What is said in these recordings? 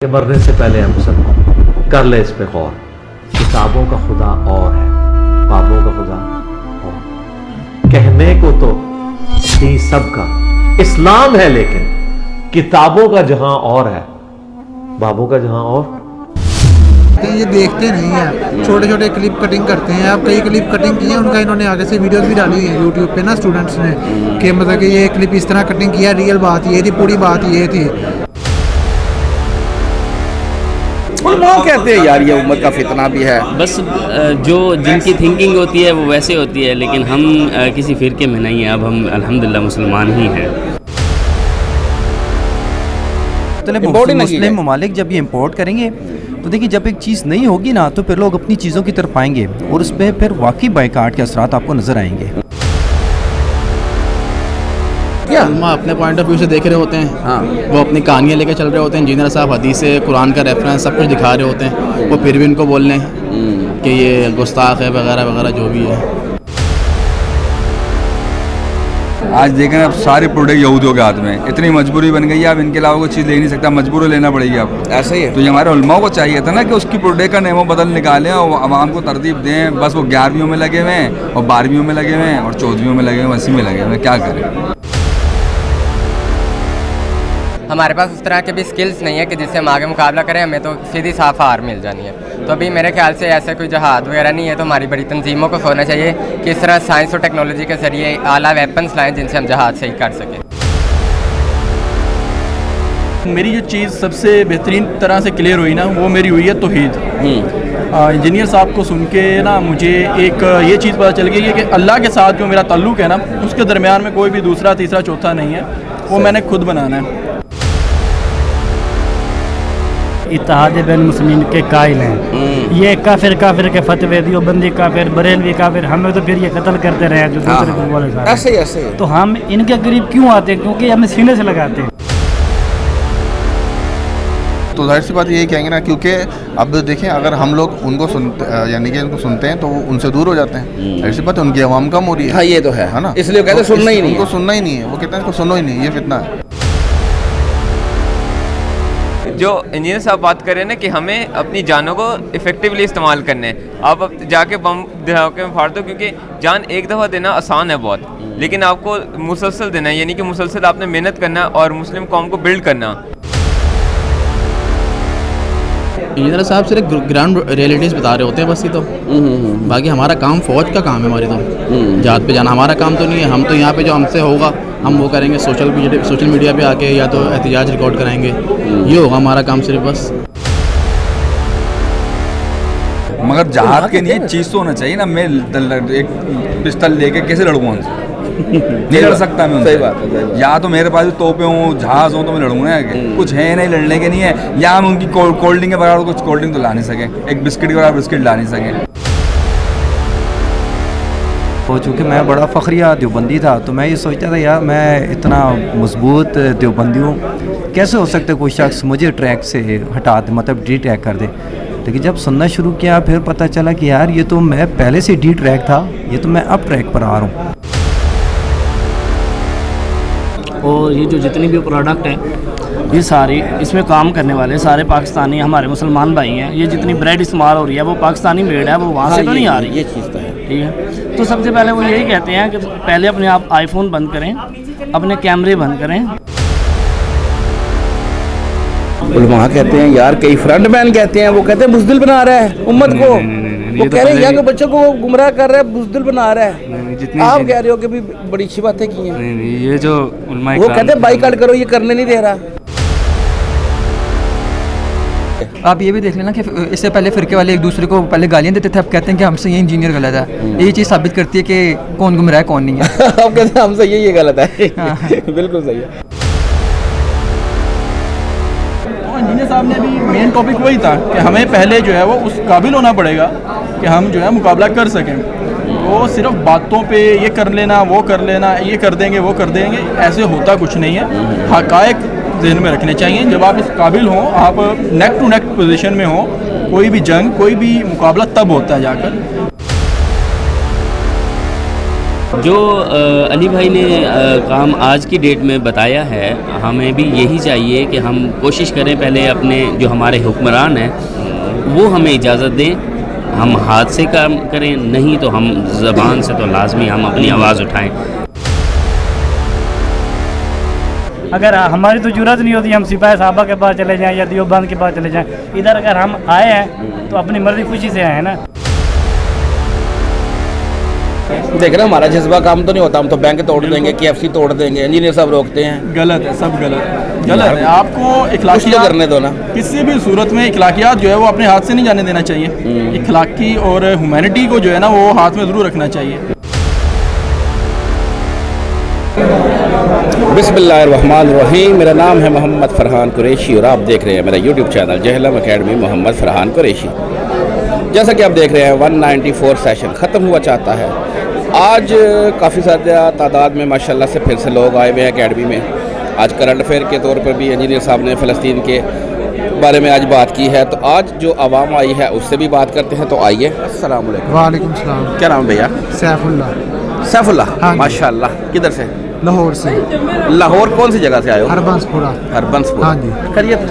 کہ مرنے سے پہلے ہم سب کر لے اس پہ غور. کتابوں کا خدا اور ہے, بابوں کا خدا اور. کہنے کو تو دین سب کا اسلام ہے, لیکن کتابوں کا جہاں اور ہے, بابوں کا جہاں اور. یہ دیکھتے نہیں ہیں, چھوٹے چھوٹے کلپ کٹنگ کرتے ہیں. اب کئی کلپ کٹنگ کی ہیں, ان کا انہوں نے آگے سے ویڈیوز بھی ڈالی ہوئی ہیں یوٹیوب پہ نا اسٹوڈنٹس نے, کہ مطلب کہ یہ کلپ اس طرح کٹنگ کیا, ریئل بات یہ تھی, پوری بات یہ تھی. علماء کہتے ہیں یار یہ امت کا فتنہ بھی ہے. بس جو جن کی تھنکنگ ہوتی ہے وہ ویسے ہوتی ہے, لیکن ہم کسی فرقے میں نہیں ہیں. اب ہم الحمدللہ مسلمان ہی ہیں. مسلم ممالک جب یہ امپورٹ کریں گے تو دیکھیے جب ایک چیز نہیں ہوگی نا تو پھر لوگ اپنی چیزوں کی طرف آئیں گے, اور اس پہ پھر واقعی بائیکاٹ کے اثرات آپ کو نظر آئیں گے. علماء اپنے پوائنٹ آف ویو سے دیکھ رہے ہوتے ہیں, وہ اپنی کہانیاں لے کے چل رہے ہوتے ہیں. انجینئر صاحب حدیث سے قرآن کا ریفرنس سب کچھ دکھا رہے ہوتے ہیں, وہ پھر بھی ان کو بول لیں کہ یہ گستاخ ہے وغیرہ وغیرہ جو بھی ہے. آج دیکھیں اب سارے پروڈکٹ یہودیوں کے ہاتھ میں, اتنی مجبوری بن گئی ہے, اب ان کے علاوہ کوئی چیز لے نہیں سکتا, مجبور لینا پڑے گی. اب ایسا ہی ہے. تو یہ ہمارے علماء کو چاہیے تھا نا کہ اس کی پروڈکٹ کا نیم و بدل نکالیں اور عوام کو ترتیب دیں. بس وہ 11ویں میں لگے ہوئے ہیں اور 12ویں میں لگے ہوئے ہیں اور 14ویں میں لگے ہوئے ہیں, 80 میں لگے ہوئے ہیں. کیا کریں؟ ہمارے پاس اس طرح کے بھی سکلز نہیں ہے کہ جس سے ہم آگے مقابلہ کریں. ہمیں تو سیدھی صاف ہار مل جانی ہے. تو ابھی میرے خیال سے ایسا کوئی جہاد وغیرہ نہیں ہے, تو ہماری بڑی تنظیموں کو سوچنا چاہیے کہ اس طرح سائنس اور ٹیکنالوجی کے ذریعے اعلیٰ ویپنس لائیں جن سے ہم جہاد صحیح کر سکیں. میری جو چیز سب سے بہترین طرح سے کلیئر ہوئی نا, وہ میری ہوئی ہے توحید. انجینئر صاحب کو سن کے نا مجھے ایک یہ چیز پتہ چل گئی ہے کہ اللہ کے ساتھ جو میرا تعلق ہے نا, اس کے درمیان میں کوئی بھی دوسرا تیسرا چوتھا نہیں ہے, وہ میں نے خود بنانا ہے. اتحاد بین المسلمین کے قائل ہیں. یہ کافر کے فتوے, دیوبندی کافر, بریلوی کافر, ہمیں تو پھر یہ قتل کرتے رہے جو دوسرے کو بولے سارے. ایسے تو ہم ان کے قریب کیوں آتے ہیں؟ کیونکہ ہمیں سینے سے لگاتے ہیں. تو ظاہر سی بات یہی کہیں گے نا, کیونکہ اب دیکھیں اگر ہم لوگ ان کو سنتے یعنی کہ ان کو سنتے ہیں تو وہ ان سے دور ہو جاتے ہیں. ظاہر سی بات ہے, ان کی عوام کم ہو رہی ہے. ہاں یہ تو ہے نا, اس لیے کہتے ہیں سننا ہی نہیں, ان کو سننا ہی نہیں ہے. وہ کہتے ہیں اس کو سنو ہی نہیں, یہ فتنہ ہے. جو انجینئر صاحب بات کر رہے ہیں نا کہ ہمیں اپنی جانوں کو افیکٹولی استعمال کرنے ہیں. آپ جا کے بم دھماکے میں پھاڑ دو, کیونکہ جان ایک دفعہ دینا آسان ہے بہت, لیکن آپ کو مسلسل دینا ہے, یعنی کہ مسلسل آپ نے محنت کرنا اور مسلم قوم کو بلڈ کرنا. انجینئر صاحب صرف گراؤنڈ ریئلٹیز بتا رہے ہوتے ہیں بس. یہ تو باقی ہمارا کام فوج کا کام ہے. ہماری تو جہاد پہ جانا ہمارا کام تو نہیں ہے. ہم تو یہاں پہ جو ہم سے ہوگا ہم وہ کریں گے, سوشل میڈیا پہ آ کے یا تو احتجاج ریکارڈ کرائیں گے, یہ ہوگا ہمارا کام صرف بس. مگر جہاد کے لیے چیز تو ہونا چاہیے نا. میں ایک پسٹل لے کے کیسے لڑوں ان سے؟ نہیں لڑ سکتا میں ان سے. یا تو میرے پاس توپیں ہوں, جہاز ہوں تو میں لڑوں گا. کچھ ہے نہیں لڑنے کے نہیں ہے. یا ہم ان کی کولڈ ڈرنک کے بغیر کچھ کولڈ ڈرنک تو لا نہیں سکیں, ایک بسکٹ کے بغیر بسکٹ لا نہیں سکیں. وہ چونکہ میں بڑا فخریہ دیوبندی تھا تو میں یہ سوچتا تھا یار میں اتنا مضبوط دیوبندی ہوں, کیسے ہو سکتا ہے کوئی شخص مجھے ٹریک سے ہٹا دے, مطلب ڈی ٹریک کر دے. لیکن جب سننا شروع کیا پھر پتہ چلا کہ یار یہ تو میں پہلے سے ڈی ٹریک تھا, یہ تو میں اب ٹریک پر آ رہا ہوں. اور یہ جو جتنی بھی پروڈکٹ ہیں یہ ساری اس میں کام کرنے والے سارے پاکستانی ہمارے مسلمان بھائی ہیں. یہ جتنی بریڈ استعمال ہو رہی ہے وہ پاکستانی میڈ ہے, وہ وہاں سے تو نہیں آ رہی. یہ چیز تو ہے. ٹھیک ہے, تو سب سے پہلے وہ یہی کہتے ہیں کہ پہلے اپنے آپ آئی فون بند کریں, اپنے کیمرے بند کریں. علماء کہتے ہیں یار, کئی فرنٹ مین کہتے ہیں, وہ کہتے ہیں بزدل بنا رہا ہے امت کو. وہ کہہ رہے ہیں یار بچوں کو گمراہ کر رہا ہے, بزدل بنا رہا ہے. آپ کہہ رہے ہو کہ بھی بڑی اچھی باتیں کی ہیں. یہ جو علماء وہ کہتے ہیں بائیکاٹ کرو, یہ کرنے نہیں دے رہا. آپ یہ بھی دیکھ لینا کہ اس سے پہلے فرقے والے ایک دوسرے کو پہلے گالیاں دیتے تھے, اب کہتے ہیں کہ ہم سے یہ انجینئر غلط ہے. یہ چیز ثابت کرتی ہے کہ کون گمراہ ہے کون نہیں ہے. آپ کہتے ہیں ہم سے یہ غلط ہے. بالکل صحیح ہے. انجینئر صاحب نے بھی مین ٹاپک وہی تھا کہ ہمیں پہلے جو ہے وہ اس قابل ہونا پڑے گا کہ ہم جو ہے مقابلہ کر سکیں. وہ صرف باتوں پہ یہ کر لینا, وہ کر لینا, یہ کر دیں گے, وہ کر دیں گے, ایسے ہوتا کچھ نہیں ہے. حقائق ذہن میں رکھنے چاہیے. جب آپ اس قابل ہوں, آپ نیک ٹو نیک پوزیشن میں ہوں, کوئی بھی جنگ کوئی بھی مقابلہ تب ہوتا ہے جا کر. جو علی بھائی نے کام آج کی ڈیٹ میں بتایا ہے، ہمیں بھی یہی چاہیے کہ ہم کوشش کریں پہلے اپنے جو ہمارے حکمران ہیں وہ ہمیں اجازت دیں، ہم ہاتھ سے کام کریں، نہیں تو ہم زبان سے تو لازمی ہم اپنی آواز اٹھائیں۔ اگر ہماری تو ضرورت نہیں ہوتی ہم سپاہی صحابہ کے پاس چلے جائیں یا دیوبند کے پاس چلے جائیں، ادھر اگر ہم آئے ہیں تو اپنی مرضی خوشی سے آئے ہیں نا۔ دیکھ رہے ہیں ہمارا جذبہ کام تو نہیں ہوتا، ہم تو بینک توڑ دیں گے، KFC توڑ دیں گے، انجینئر صاحب روکتے ہیں۔ غلط ہے، سب غلط ہے۔ آپ کو کچھ تو اخلاقیات کرنے دو نا، کسی بھی صورت میں اخلاقیات جو ہے وہ اپنے ہاتھ سے نہیں جانے دینا چاہیے۔ اخلاقی اور ہیومینٹی کو جو ہے نا وہ ہاتھ میں ضرور رکھنا چاہیے۔ بسم اللہ الرحمن الرحیم، میرا نام ہے محمد فرحان قریشی اور آپ دیکھ رہے ہیں میرا یوٹیوب چینل جہلم اکیڈمی محمد فرحان قریشی۔ جیسا کہ آپ دیکھ رہے ہیں 194 سیشن ختم ہوا چاہتا ہے۔ آج کافی زیادہ تعداد میں ماشاءاللہ سے پھر سے لوگ آئے ہوئے ہیں اکیڈمی میں۔ آج کرنٹ افیئر کے طور پر بھی انجینئر صاحب نے فلسطین کے بارے میں آج بات کی ہے، تو آج جو عوام آئی ہے اس سے بھی بات کرتے ہیں، تو آئیے۔ السلام علیکم۔ وعلیکم السلام۔ کیا نام بھیا؟ سیف اللہ۔ سیف اللہ، ہاں جی۔ ماشاءاللہ۔ کدھر سے؟ لاہور سے۔ لاہور کون سی جگہ سے آئے ہو؟ ہربنس پورا۔ ہربنس پورا۔ ہاں جی۔ خیریت؟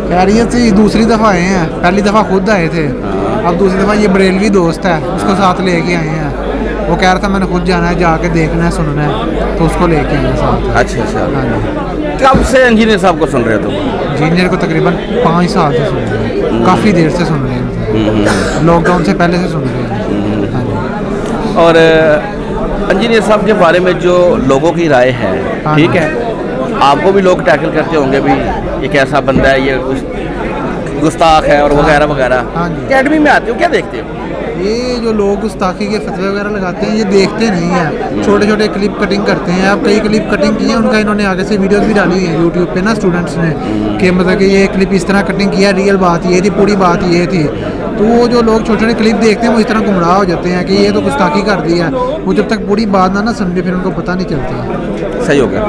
خیریت سے دوسری دفعہ آئے ہیں، پہلی دفعہ خود آئے تھے، اب دوسری دفعہ یہ بریلوی دوست ہے اس کو ساتھ لے کے آئے ہیں۔ وہ کہہ رہا تھا میں نے خود جانا ہے، جا کے دیکھنا ہے، سننا ہے، تو اس کو لے کے آئے ہیں ساتھ۔ اچھا اچھا۔ ہاں جی۔ کب سے انجینئر صاحب کو سن رہے ہو تم؟ انجینئر کو تقریباً 5 سال سے سن رہے ہیں، کافی دیر سے سن رہے ہیں، لاک ڈاؤن سے پہلے سے سن رہے ہیں۔ ہاں جی۔ اور انجینئر صاحب کے بارے میں جو لوگوں کی رائے ہے، ٹھیک ہے، آپ کو بھی لوگ ٹیکل کرتے ہوں گے بھی یہ کیسا بندہ ہے، یہ گستاخ ہے اور وغیرہ وغیرہ۔ اکیڈمی میں آتے ہو کیا دیکھتے ہو؟ یہ جو لوگ گستاخی کے فتوے وغیرہ لگاتے ہیں یہ دیکھتے نہیں ہیں، چھوٹے چھوٹے کلپ کٹنگ کرتے ہیں۔ اب کئی کلپ کٹنگ کی ہیں، ان کا انہوں نے آگے سے ویڈیوز بھی ڈالی ہوئی ہیں یوٹیوب پہ نا اسٹوڈنٹس نے، کہ مطلب کہ یہ کلپ اس طرح کٹنگ کیا، ریئل بات یہ تھی، پوری بات یہ تھی۔ تو وہ جو لوگ چھوٹے چھوٹے کلپ دیکھتے ہیں وہ اس طرح گمراہ ہو جاتے ہیں کہ یہ تو گستاخی کر دی ہے، وہ جب تک پوری بات نہ سمجھے پھر ان کو پتہ نہیں چلتا۔ صحیح ہو گیا۔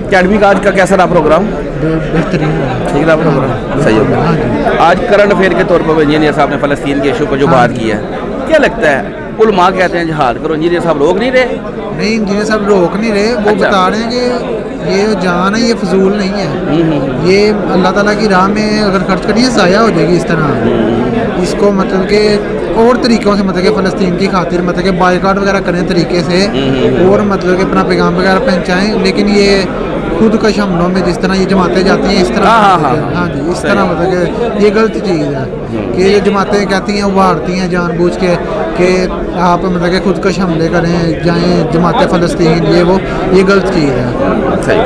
اکیڈمی کا آج کا کیسا رہا پروگرام؟ بہترین ٹھیک رہا پروگرام؟ صحیح ہو گیا۔ آج کرنٹ افیئر کے طور پر انجینئر صاحب نے فلسطین کے ایشو پر جو بات کی ہے، کیا لگتا ہے؟ علماء کہتے ہیں جہاد کرو، انجینئر صاحب روک نہیں رہے؟ نہیں، انجینئر صاحب روک نہیں رہے، وہ بتا رہے ہیں کہ یہ جان ہے یہ فضول نہیں ہے، یہ اللہ تعالیٰ کی راہ میں اگر خرچ کریے ضائع ہو جائے گی۔ اس طرح اس کو مطلب کہ اور طریقوں سے مطلب کہ فلسطین کی خاطر مطلب کہ بائیکاٹ وغیرہ کریں طریقے سے، اور مطلب کہ اپنا پیغام وغیرہ پہنچائیں، لیکن یہ خود کش حملوں میں جس طرح یہ جماعتیں جاتی ہیں اس طرح، ہاں جی، اس طرح مطلب کہ یہ غلط چیز ہے کہ یہ جماعتیں کہتی ہیں ابھارتی ہیں جان بوجھ کے کہ آپ مطلب کہ خود کش حملے کریں، جائیں جماعت فلسطین، یہ غلط چیز ہے۔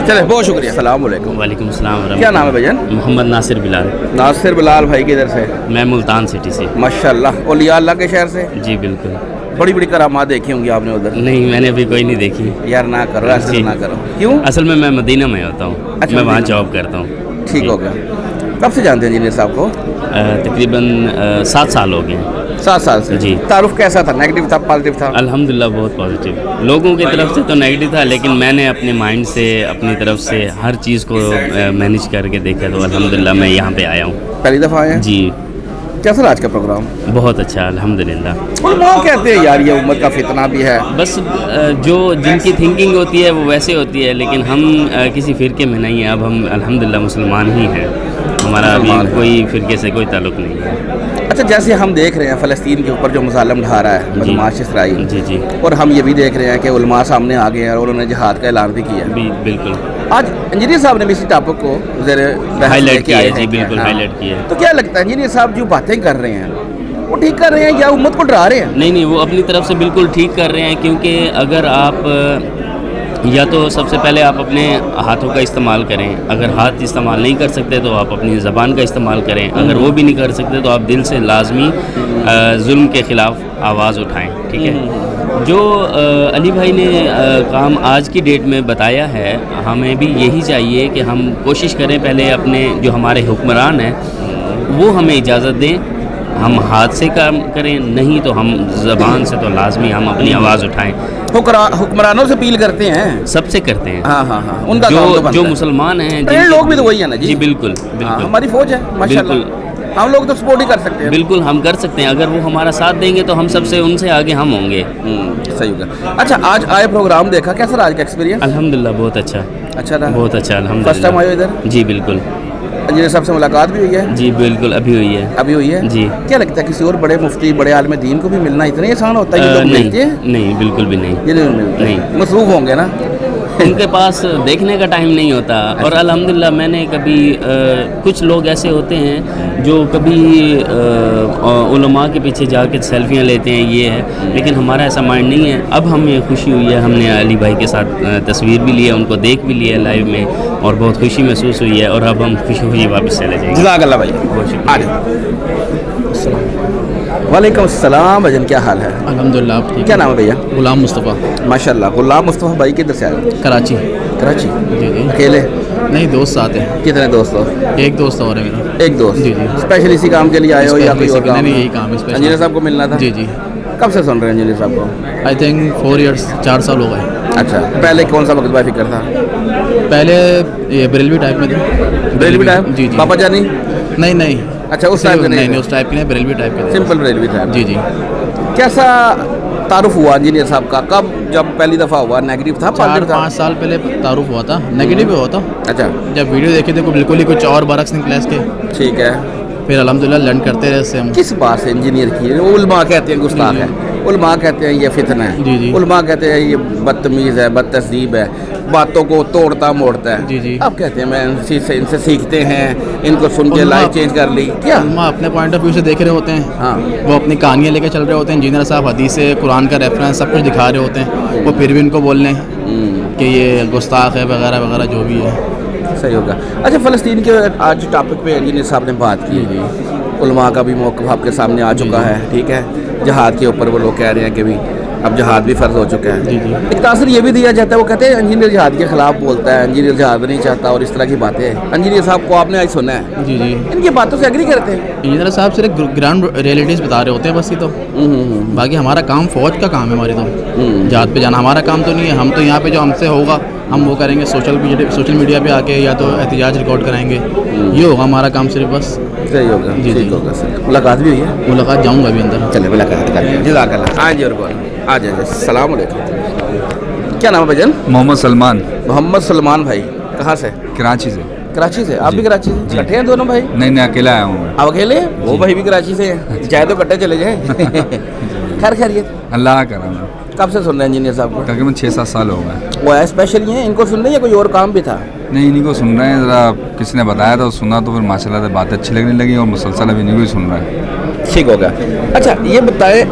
چلے، بہت شکریہ۔ السلام علیکم۔ وعلیکم السلام ورحمۃ۔ کیا نام ہے بھجن؟ محمد ناصر بلال۔ ناصر بلال بھائی کدھر سے؟ میں ملتان سٹی سے۔ ماشاءاللہ، اولیاء اللہ کے شہر سے؟ جی بالکل۔ بڑی بڑی کرامات دیکھی ہوں گی آپ نے ادھر؟ نہیں، میں نے ابھی کوئی نہیں دیکھی یار، نہ کرو ایسے، نہ کرو۔ کیوں؟ اصل میں مدینہ میں ہوتا ہوں، میں وہاں جاب کرتا ہوں۔ ٹھیک ہو گیا۔ کب سے جانتے ہیں انجینئر صاحب کو؟ تقریباً 7 سال ہو گئے ہیں۔ 7 سال سے؟ جی۔ تعارف کیسا تھا؟ نیگیٹو تھا، پازیٹیو تھا؟ الحمدللہ بہت پازیٹیو، لوگوں کی طرف سے تو نیگیٹو تھا، لیکن میں نے اپنے مائنڈ سے اپنی طرف سے ہر چیز کو مینیج کر کے دیکھا، تو الحمدللہ میں یہاں پہ آیا ہوں۔ پہلی دفعہ آئے ہیں؟ جی۔ کیسا رہا آج کا پروگرام؟ بہت اچھا الحمدللہ۔ علماء کہتے ہیں یار یہ امت کا فتنہ بھی ہے، بس جو جن کی تھنکنگ ہوتی ہے وہ ویسے ہوتی ہے، لیکن ہم کسی فرقے میں نہیں ہیں، اب ہم الحمدللہ مسلمان ہی ہیں، ہمارا ابھی کوئی فرقے سے کوئی تعلق نہیں ہے۔ اچھا، جیسے ہم دیکھ رہے ہیں فلسطین کے اوپر جو مظالم ڈھا رہا ہے بدمعاش اسرائیل، جی جی، اور ہم یہ بھی دیکھ رہے ہیں کہ علماء سامنے آ گئے ہیں اور انہوں نے جہاد کا اعلان بھی کیا ہے۔ بالکل، آج انجینئر صاحب نے بھی اسی ٹاپک کو ہائی لائٹ کیا ہے۔ جی بالکل، ہائی لائٹ کیا ہے۔ تو کیا لگتا ہے انجینئر صاحب جو باتیں کر رہے ہیں وہ ٹھیک کر رہے ہیں یا امت کو ڈرا رہے ہیں؟ نہیں، وہ اپنی طرف سے بالکل ٹھیک کر رہے ہیں، کیونکہ اگر آپ یا تو سب سے پہلے آپ اپنے ہاتھوں کا استعمال کریں، اگر ہاتھ استعمال نہیں کر سکتے تو آپ اپنی زبان کا استعمال کریں، اگر وہ بھی نہیں کر سکتے تو آپ دل سے لازمی ظلم کے خلاف آواز اٹھائیں، ٹھیک ہے۔ جو علی بھائی نے کام آج کی ڈیٹ میں بتایا ہے، ہمیں بھی یہی چاہیے کہ ہم کوشش کریں پہلے اپنے جو ہمارے حکمران ہیں وہ ہمیں اجازت دیں، ہم ہاتھ سے کام کریں، نہیں تو ہم زبان سے تو لازمی ہم اپنی آواز اٹھائیں۔ حکمرانوں سے اپیل کرتے ہیں؟ سب سے کرتے ہیں، ہاں ہاں ہاں، ان کا جو مسلمان ہیں لوگ بھی تو وہی ہیں نا جی۔ جی بالکل بالکل، ہماری فوج ہے ماشاءاللہ۔ हम लोग तो सपोर्ट ही कर सकते हैं। बिल्कुल हम कर सकते हैं, अगर वो हमारा साथ देंगे तो हम सबसे उनसे आगे हम होंगे। सही होगा। अच्छा, आज आए प्रोग्राम देखा, कैसा रहा आज का एक्सपीरियंस? अल्हम्दुलिल्लाह बहुत अच्छा, अच्छा रहा, बहुत अच्छा अल्हम्दुलिल्लाह। फर्स्ट टाइम आए हो इधर? जी बिल्कुल। इंजीनियर साहब से मुलाकात भी हुई है? जी बिल्कुल, अभी हुई है। अभी हुई है जी। क्या लगता है किसी और बड़े मुफ्ती, बड़े आलिम दीन को भी मिलना इतना आसान होता है? ये लोग मिलते हैं? नहीं बिल्कुल भी नहीं, ये नहीं मिलते, नहीं। मसरूफ होंगे ना, उनके पास देखने का टाइम नहीं होता। और अल्हम्दुलिल्लाह मैंने कभी कुछ लोग ऐसे होते हैं जो कभी उलमा के पीछे जाके सेल्फियाँ लेते हैं, ये है, लेकिन हमारा ऐसा माइंड नहीं है। अब हमें खुशी हुई है, हमने अली भाई के साथ तस्वीर भी ली है, उनको देख भी लिया लाइव में, और बहुत खुशी महसूस हुई है, और अब हम खुशी खुशी वापस चले जाएंगे। जज़ाकल्लाह भाई, बहुत शुक्रिया। वालेकुम अस्सलाम भजन, क्या हाल है? अल्हम्दुलिल्लाह, आप ठीक? क्या नाम है भैया? गुलाम मुस्तफ़ा। माशाल्लाह, गुलाम मुस्तफ़ा भाई किधर से आए? कराची। कराची? जी जी। अकेले? नहीं, दोस्त साथ हैं। कितने दोस्त हो? एक दोस्त और है मेरा। एक दोस्त? जी जी। स्पेशल इसी काम के लिए आए हो या कोई और काम? नहीं, यही काम है स्पेशल। इंजीनियर साहब को मिलना था? जी जी। कब से सुन रहे हैं इंजीनियर साहब को? आई थिंक 4 ईयर्स, 4 साल हो गए। अच्छा, पहले कौन सा वक्त फिक्र था? पहले ये बरेलवी टाइप में थे। बरेलवी टाइप? जी जी। पापा जानी? नहीं नहीं। अच्छा, उस टाइप के नहीं, उस टाइप के नहीं, बरेलवी टाइप के थे। Simple Barelvi type? जी जी। कैसा तारुफ हुआ इंजीनियर साहब का? कब, जब पहली दफ़ा हुआ? नेगेटिव था? 4-5 साल पहले तारुफ हुआ था, नेगेटिव भी हुआ था। अच्छा। जब वीडियो देखे थे बिल्कुल ही कुछ और बरक्स निकला इसके। ठीक है। फिर अल्हम्दुलिल्लाह लर्न करते रहे इससे हम। किस बात से इंजीनियर की? उलमा कहते हैं गुस्ताख है, उलमा कहते हैं ये फितना है, जी जी। उलमा कहते हैं ये बदतमीज़ है, बदतहज़ीब है, बातों को तोड़ता मोड़ता है। जी जी। अब कहते हैं मैं इनसे सीखते हैं, इनको सुन के लाइफ चेंज कर ली। क्या उलमा अपने पॉइंट ऑफ व्यू से देख रहे होते हैं। हाँ। वो अपनी कहानियाँ लेके चल रहे होते हैं। इंजीनियर साहब हदीस से, कुरान का रेफरेंस सब कुछ दिखा रहे होते हैं, वो फिर भी इनको बोल लें कि ये गुस्ताख है वगैरह वगैरह जो भी है। सही होगा। अच्छा, फ़लस्तीन के आज टॉपिक पे इंजीनियर साहब ने बात की, उलमा का भी मौक़िफ़ आपके सामने आ चुका है, ठीक है। जहाद के ऊपर वो लोग कह रहे हैं कि भी अब जहाद भी फ़र्ज हो चुका है। जी जी। एक तासर ये भी दिया जाता है, वो कहते हैं इंजीनियर जहाद के ख़िलाफ़ बोलता है, इंजीनियर जहाद नहीं चाहता, और इस तरह की बातें। इंजीनियर साहब को आपने आज सुना है? जी जी। इनकी बातों से एग्री करते हैं? इंजीनियर साहब सिर्फ ग्राउंड रियलिटीज़ बता रहे होते हैं बस, ये तो। बाकी हमारा काम फ़ौज का काम है, हमारी तो जहाद पे जाना हमारा काम तो नहीं है। हम तो यहाँ पे जो हमसे होगा हम वो करेंगे, सोशल मीडिया पे आके या तो एहतिजाज रिकॉर्ड कराएंगे, ये होगा हमारा काम सिर्फ बस। सही होगा। जी जी। होगा सर। मुलाकात भी हुई है? मुलाकात जाऊँगा अभी अंदर। चले मुलाकात करते हैं। जज़ाकल्लाह। हाँ जी, और बोल आ जाइए। अस्सलाम वालेकुम। क्या नाम है भजन? मोहम्मद सलमान। मोहम्मद सलमान भाई, कहाँ से? कराची से। कराची से? आप भी कराची से? इकट्ठे हैं दोनों भाई? नहीं नहीं, अकेला आया हूँ। आप अकेले? वो भाई भी कराची से हैं, चाहे तो इकट्ठे चले जाए। खैर खैरियत। अल्लाह करा। कब से सुन रहे हैं इंजीनियर साहब को? तकरीबन 6-7 साल हो गए। वो है स्पेशल ये इनको सुन रहे हैं या कोई और काम भी था? नहीं, इन्हीं को सुन रहे हैं। ज़रा किसी ने बताया था, सुना तो फिर माशाल्लाह से बात अच्छी लगने लगी, और मुसलसल अभी इन्हीं को ही सुन रहे हैं। ठीक हो गया। अच्छा, ये बताए,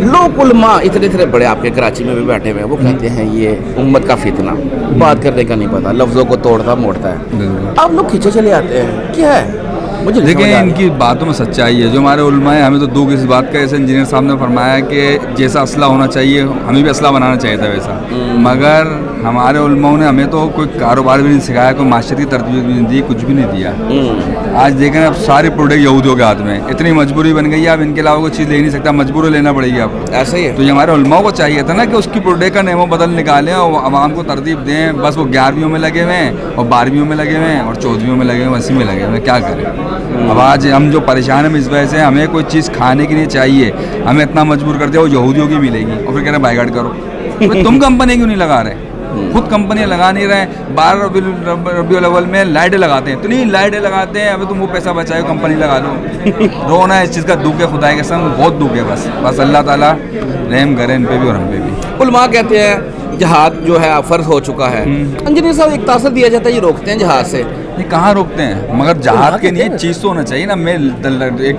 लोग उलमा इतने बड़े आपके कराची में भी बैठे हुए हैं, वो कहते हैं ये उम्मत का फितना, बात करने का नहीं पता, लफ्ज़ों को तोड़ता मोड़ता है। आप लोग खींचे चले आते हैं, क्या है? मुझे देखिए, इनकी बातों में सच्चाई है। जो हमारे उलमा है, हमें तो दुख इस बात का, जैसे इंजीनियर साहब ने फरमाया कि जैसा असला होना चाहिए, हमें भी असला बनाना चाहिए था वैसा, मगर हमारे उलमाओं ने हमें तो कोई कारोबार भी नहीं सिखाया, कोई माशरे की तरतीब भी नहीं दी, कुछ भी नहीं दिया। आज देखें, अब सारे प्रोडक्ट यहूदियों के हाथ में, इतनी मजबूरी बन गई है, अब इनके अलावा कोई चीज़ ले नहीं सकता, मजबूर लेना पड़ेगी आपको। ऐसा ही है। तो ये हमारे उलमाओं को चाहिए था ना कि उसकी प्रोडक्ट का नेमो बदल निकालें और आवाम को तरतीब दें। बस वो 11वीं में लगे हुए हैं, और 12वीं में लगे हुए हैं, और 14वीं में लगे हुए हैं, 80 में लगे हुए हैं। क्या करें? अब आज हम जो परेशान हैं इस वजह से, हमें कोई चीज़ खाने के लिए चाहिए, हमें इतना मजबूर करते हैं, वो यहूदियों की मिलेगी, और फिर कह रहे हैं बाइकाट करो। तो तुम कंपनी क्यों नहीं लगा रहे? खुद कंपनियां लगा नहीं रहे। 12 रबीउल अव्वल में लाइटें लगाते हैं, इतनी लाइटें लगाते हैं, अभी तुम वो पैसा बचाओ, कंपनी लगा लो। रोना है इस चीज़ का, दुख है, खुदा के संग बहुत दुख है। बस अल्लाह ताला रहम करे इन पे भी और हम पे भी। उलमा कहते हैं जहाद जो है फ़र्ज हो चुका है। इंजीनियर साहब, एक तासर दिया जाता है ये रोकते हैं जहाज से। ये कहाँ रोकते हैं? मगर जहाज के लिए चीज़ तो होना चाहिए ना। मैं एक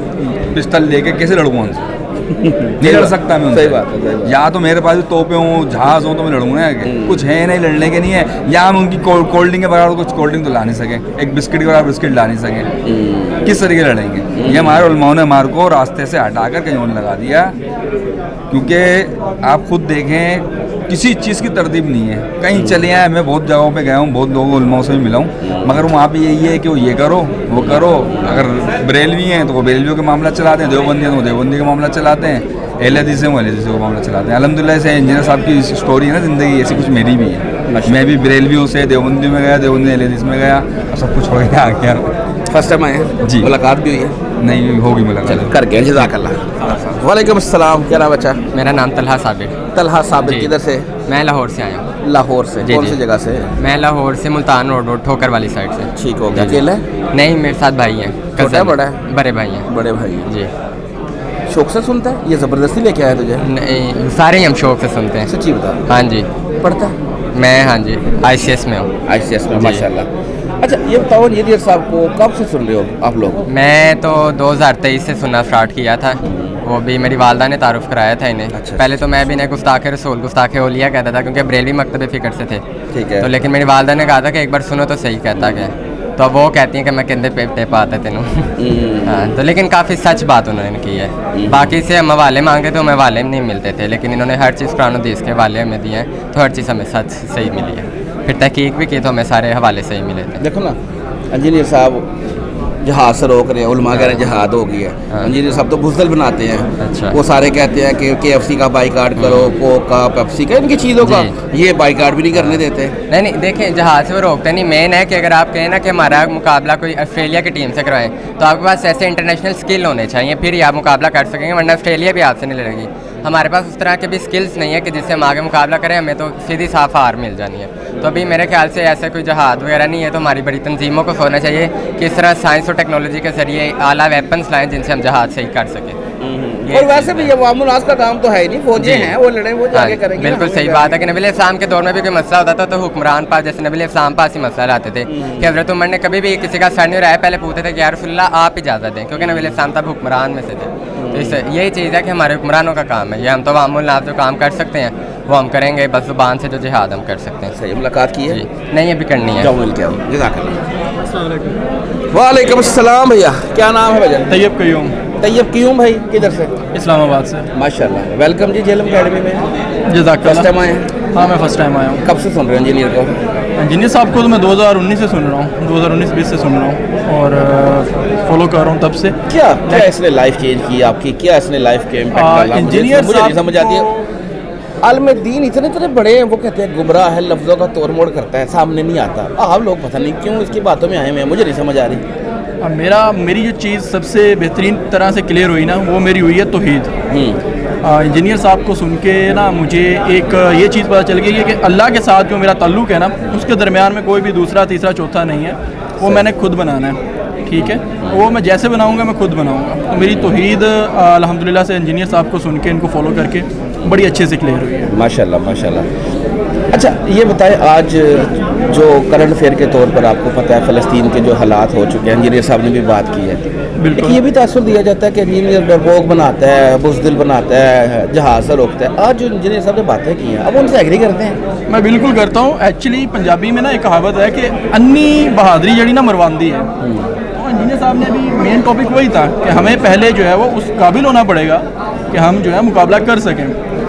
पिस्टल लेके कैसे लड़ूंगा उनसे? नहीं लड़ सकता मैं उनसे। सही बात है। या तो मेरे पास तोपे हों, जहाज हो, तो मैं लड़ूंगा ना। कुछ है नहीं, लड़ने के नहीं है। या हम उनकी कोल्ड ड्रिंक के बराबर कुछ कोल्ड ड्रिंक तो ला नहीं सके, एक बिस्किट के बराबर बिस्किट ला नहीं सके, किस तरीके लड़ेंगे? ये हमारे उलमाओं ने हमारे को रास्ते से हटाकर कहीं और लगा दिया। क्योंकि आप खुद देखें, किसी चीज़ की तरतीब नहीं है। कहीं चले आए, मैं बहुत जगहों पे गया हूँ, बहुत लोगों उलमाओं से भी मिला हूँ, मगर वहाँ पे यही है कि वो ये करो, वो करो। अगर बरेलवी हैं तो वो बरेलवियों के मामला चलाते हैं, देवबंदी हैं तो वो देवबंदी का मामला चलाते हैं, अहले हदीस हैं वो अहले हदीस का मामला चलाते हैं। अल्हम्दुलिल्लाह से इंजीनियर साहब की स्टोरी है ना ज़िंदगी, ऐसी कुछ मेरी भी है। मैं भी बरेलवियों से देवबंदी में गया, देवबंदी अहले हदीस में गया, और सब कुछ हो गया, आ गया। फर्स्ट टाइम आए हैं जी। मुलाकात भी हुई है? नहीं होगी मुलाकात। कर गए जज़ाकल्लाह। वालेकुम अस्सलाम, क्या नाम बच्चा? मेरा नाम तलहा साबिर। तलहा साबिर, किधर से? मैं लाहौर से आया हूँ। लाहौर से? कौन सी जगह से? मैं लाहौर से मुल्तान रोड ठोकर वाली साइड से। ठीक हो गया। अकेला है? नहीं, मेरे साथ भाई हैं। छोटा है बड़ा है? बड़े भाई हैं। बड़े भाई जी। शौक से सुनता है, ये ज़बरदस्ती लेके आया तुझे? नहीं, सारे ही हम शौक से सुनते हैं। सच्ची बता। हाँ जी। पढ़ता है? मैं हाँ जी ICS में हूँ। ICS में, माशाल्लाह। अच्छा ये बताओ, इंजीनियर साहब को कब से सुन रहे हो आप लोग? मैं तो 2023 से सुनना स्टार्ट किया था। वो भी मेरी वालदा ने तारुफ कराया था इन्हें। अच्छा। पहले तो मैं भी इन्हें गुस्ताखे रसूल गुस्ताखे ओलिया कहता था, क्योंकि बरेलवी मकतब फ़िक्र से थे। ठीक है। तो लेकिन मेरी वालदा ने कहा था कि एक बार सुनो तो सही कहता क्या। तो अब वो कहती हैं कि मैं कहते पे पाता तेनों। हाँ, तो लेकिन काफ़ी सच बात उन्होंने की है। बाकी से हम हवाले मांगे तो हमें हवाले नहीं मिलते थे, लेकिन इन्होंने हर चीज़ कुरान हदीस के हवाले हमें दिए हैं, तो हर चीज़ हमें सच सही मिली है। फिर तहकीक भी की तो हमें सारे हवाले सही मिले थे। देखो ना, इंजीनियर साहब जहाज से रोक रहे हैं, उलमा कह रहे हैं जहाद हो गई है। इंजीनियर साहब तो बुज़दिल बनाते हैं। अच्छा। वो सारे कहते हैं कि KFC का बाइकाट करो, कोक का, पेप्सी का, इनकी चीज़ों का ये बाइकाट भी नहीं करने देते। नहीं, देखें, जहाज से वो रोकते नहीं। मेन है कि अगर आप कहें ना कि हमारा मुकाबला कोई ऑस्ट्रेलिया की टीम से करवाएं, तो आपके पास ऐसे इंटरनेशनल स्किल होने चाहिए, फिर ही आप मुकाबला कर सकेंगे, वरना ऑस्ट्रेलिया भी आपसे नहीं लड़ेगी। हमारे पास उस तरह के भी स्किल्स नहीं है कि जिससे हम आगे मुकाबला करें, हमें तो सीधी साफ हार मिल जानी है। तो अभी मेरे ख्याल से ऐसा कोई जहाज़ वगैरह नहीं है, तो हमारी बड़ी तंजीमों को सोचना चाहिए कि इस तरह साइंस और टेक्नोलॉजी के जरिए आला वेपन्स लाएँ जिनसे हम जहाज़ सही कर सकें। और वैसे भी ये अवामुन्नास का काम तो है ही नहीं, फौजी हैं, वो लड़े, वो जाके करेंगे। बिल्कुल सही बात है कि नबी इस्लाम के दौर में भी कोई मसला होता था तो हुक्मरान पास, जैसे नबी इस्लाम पास ही मसला लाते थे कि हज़रत उमर ने कभी भी किसी का सर नहीं उड़ाया, पहले पूछते थे कि या रसूलल्लाह आप इजाज़त दें, क्योंकि नबी इस्लाम तब हुक्मरान में से थे। तो इससे यही चीज़ है कि हमारे हुक्मरानों का काम है ये। हम तो अवामुन्नास जो काम कर सकते हैं वो हम करेंगे, बस ज़ुबान से जो जिहाद हम कर सकते हैं। सही। मुलाकात की है? नहीं, अभी करनी है। जाओ मिल के आओ। जज़ाकल्लाह। वालेकुम अस्सलाम भैया, क्या नाम है भैया? तैयब क्यूम। तैयब क्यूम भाई, किधर से? इस्लामाबाद से। माशाल्लाह, वेलकम जी जेलम अकेडमी में। जज़ाकल्लाह। फर्स्ट टाइम आए हैं? हाँ, मैं फर्स्ट टाइम आया हूँ। कब से सुन रहे हैं इंजीनियर को? इंजीनियर साहब को तो मैं 2019 से सुन रहा हूँ, 2019-20 से सुन रहा हूँ और फॉलो कर रहा हूँ तब से। क्या क्या इसने लाइफ चेंज की आपकी? क्या इसने लाइफ के इम्पैक्ट डाला? इंजीनियर मुझे नहीं समझ आती है। आलम दीन इतने इतने बड़े हैं, वो कहते हैं गुमराह है, लफ्ज़ों का तोड़ मोड़ करता है, सामने नहीं आता। आप लोग पता नहीं क्यों इसकी बातों में आए हुए हैं, मुझे नहीं समझ आ रही। मेरी जो चीज़ सबसे बेहतरीन तरह से क्लियर हुई ना, वो मेरी हुई है तौहीद। इंजीनियर साहब को सुन के ना मुझे एक ये चीज़ पता चल गई है कि अल्लाह के साथ जो मेरा ताल्लुक़ है ना, उसके दरमियान में कोई भी दूसरा तीसरा चौथा नहीं है, वो मैंने खुद बनाना है। ठीक है, वो मैं जैसे बनाऊंगा मैं खुद बनाऊंगा। तो मेरी तौहीद अल्हम्दुलिल्लाह से इंजीनियर साहब को सुन के, इनको फॉलो करके बड़ी अच्छे से क्लियर हुई है। माशाल्लाह माशाल्लाह। अच्छा ये बताएं, आज जो करंट अफेयर के तौर पर आपको पता है फ़लस्तीन के जो हालात हो चुके हैं, इंजीनियर साहब ने भी बात की है, बिल्कुल ये भी तासुर दिया जाता है कि इंजीनियर डरपोक बनाता है, बुज़दिल बनाता है, जहाज़ से रोकता है। आज जो इंजीनियर साहब ने बातें की हैं, अब उनसे एग्री करते हैं? मैं बिल्कुल करता हूँ। एक्चुअली पंजाबी में ना एक कहावत है कि अन्नी बहादरी जड़ी ना मरवांदी है। तो इंजीनियर साहब ने भी मेन टॉपिक वही था कि हमें पहले जो है वो उस काबिल होना पड़ेगा कि हम जो है मुकाबला कर सकें।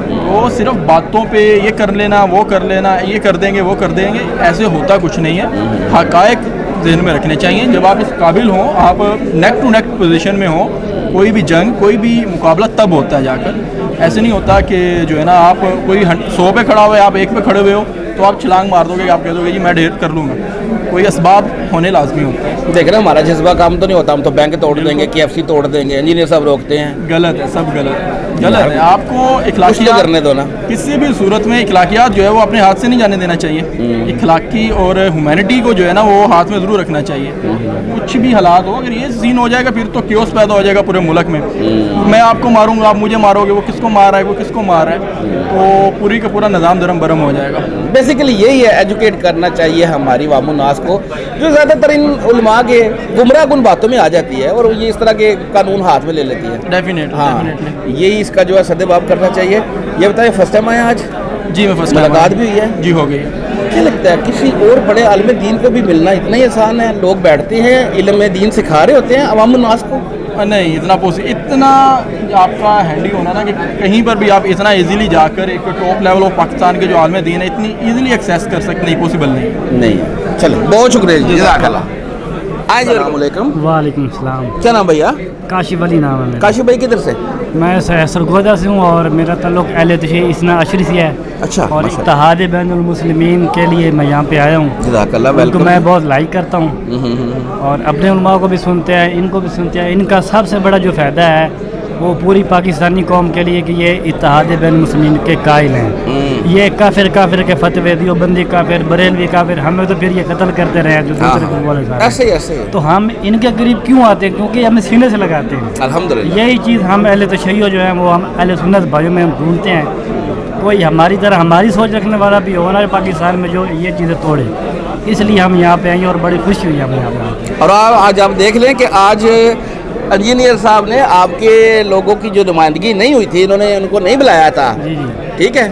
तो सिर्फ बातों पे ये कर लेना, वो कर लेना, ये कर देंगे, वो कर देंगे, ऐसे होता कुछ नहीं है। हक़ाइक़ ज़हन में रखने चाहिए। जब आप इस काबिल हों, आप नेक टू नेक पोजीशन में हों, कोई भी जंग, कोई भी मुकाबला तब होता है जाकर। ऐसे नहीं होता कि जो है ना आप कोई 100 पे खड़ा हुआ है, आप 1 पे खड़े हुए हो तो आप छलांग मार दोगे कि आप कह दोगे जी मैं ढेर कर लूँगा। कोई असबाब होने लाजमी होता है। देख रहे हैं हमारा जज्बा काम तो नहीं होता, हम तो बैंक तोड़ देंगे, KFC तोड़ देंगे, इंजीनियर साहब रोकते हैं। गलत है, सब गलत है, गलत है। आपको इखलाकियात करने दो ना, किसी भी सूरत में इखलाकियात जो है वो अपने हाथ से नहीं जाने देना चाहिए। इखलाकी और ह्यूमैनिटी को जो है ना वो हाथ में ज़रूर रखना चाहिए। कुछ भी हालात हो, अगर ये सीन हो जाएगा फिर तो क्योस पैदा हो जाएगा पूरे मुल्क में। मैं आपको मारूंगा, आप मुझे मारोगे, वो किसको मार रहा है, वो किसको मार रहा है, तो पूरी का पूरा निज़ाम दरम बरम हो जाएगा। बेसिकली यही है, एजुकेट करना चाहिए हमारी वामुन्नास को, जो ज़्यादातर इन उलमा के गुमराह कुन बातों में आ जाती है और ये इस तरह के कानून हाथ में ले लेती है। डेफिनेटली, हाँ, यही इसका जो है सद्देबाब करना चाहिए। ये बताइए, फर्स्ट टाइम आए आज? जी मैं फर्स्ट टाइम। मुलाकात भी हुई है? जी हो गई। क्या लगता है किसी और बड़े आलिम दीन को भी मिलना इतना ही आसान है? लोग बैठते हैं, इल्म दीन सिखा रहे होते हैं अवामुन्नास को? नहीं, इतना आपका हैंडी होना ना कि कहीं पर भी आप इतना इजीली जाकर एक टॉप लेवल ऑफ पाकिस्तान के जो आलम दीन है इतनी इजीली एक्सेस कर सकते, नहीं, पॉसिबल नहीं। चलो बहुत शुक्रिया जी, जज़ाकल्लाह। आए जी, अस्सलाम वालेकुम। वालेकुम सलाम। क्या नाम भैया? काशिफ अली नाम है मेरा। काशिफ भाई किधर से? मैं सरगोदा से हूँ और मेरा ताल्लुक अहले तशय्युअ इसना अशरी से है। अच्छा, और माशाअल्लाह। इत्तेहाद बैनुल मुस्लिमीन के लिए मैं यहाँ पे आया हूँ। जज़ाकल्लाह, उनको वेलकम। मैं बहुत लाइक करता हूँ और अपने उलमा को भी सुनते हैं, इनको भी सुनते हैं। इनका सबसे बड़ा जो फ़ायदा है वो पूरी पाकिस्तानी कौम के लिए कि ये इत्तेहाद बैनुल मुस्लिमीन के कायल हैं। ये काफिर के फतवे, दियोबंदी काफिर, बरेलवी काफिर, हमें तो फिर ये कत्ल करते रहे जो दूसरे को बोले सारे। ऐसे तो हम इनके करीब क्यों आते हैं? क्योंकि हमें सीने से लगाते हैं। अल्हम्दुलिल्लाह। यही चीज़ हम अहले तशय्युअ जो है वो हम अहले सुन्नत भाइयों में हम ढूंढते हैं। कोई हमारी तरह हमारी सोच रखने वाला भी हो ना पाकिस्तान में जो ये चीज़ें तोड़े, इसलिए हम यहाँ पे आए और बड़ी खुशी हुई हमें यहाँ पे। और आज आप देख लें कि आज इंजीनियर साहब ने आपके लोगों की जो नुमाइंदगी नहीं हुई थी, इन्होंने उनको नहीं बुलाया था। जी जी, ठीक है,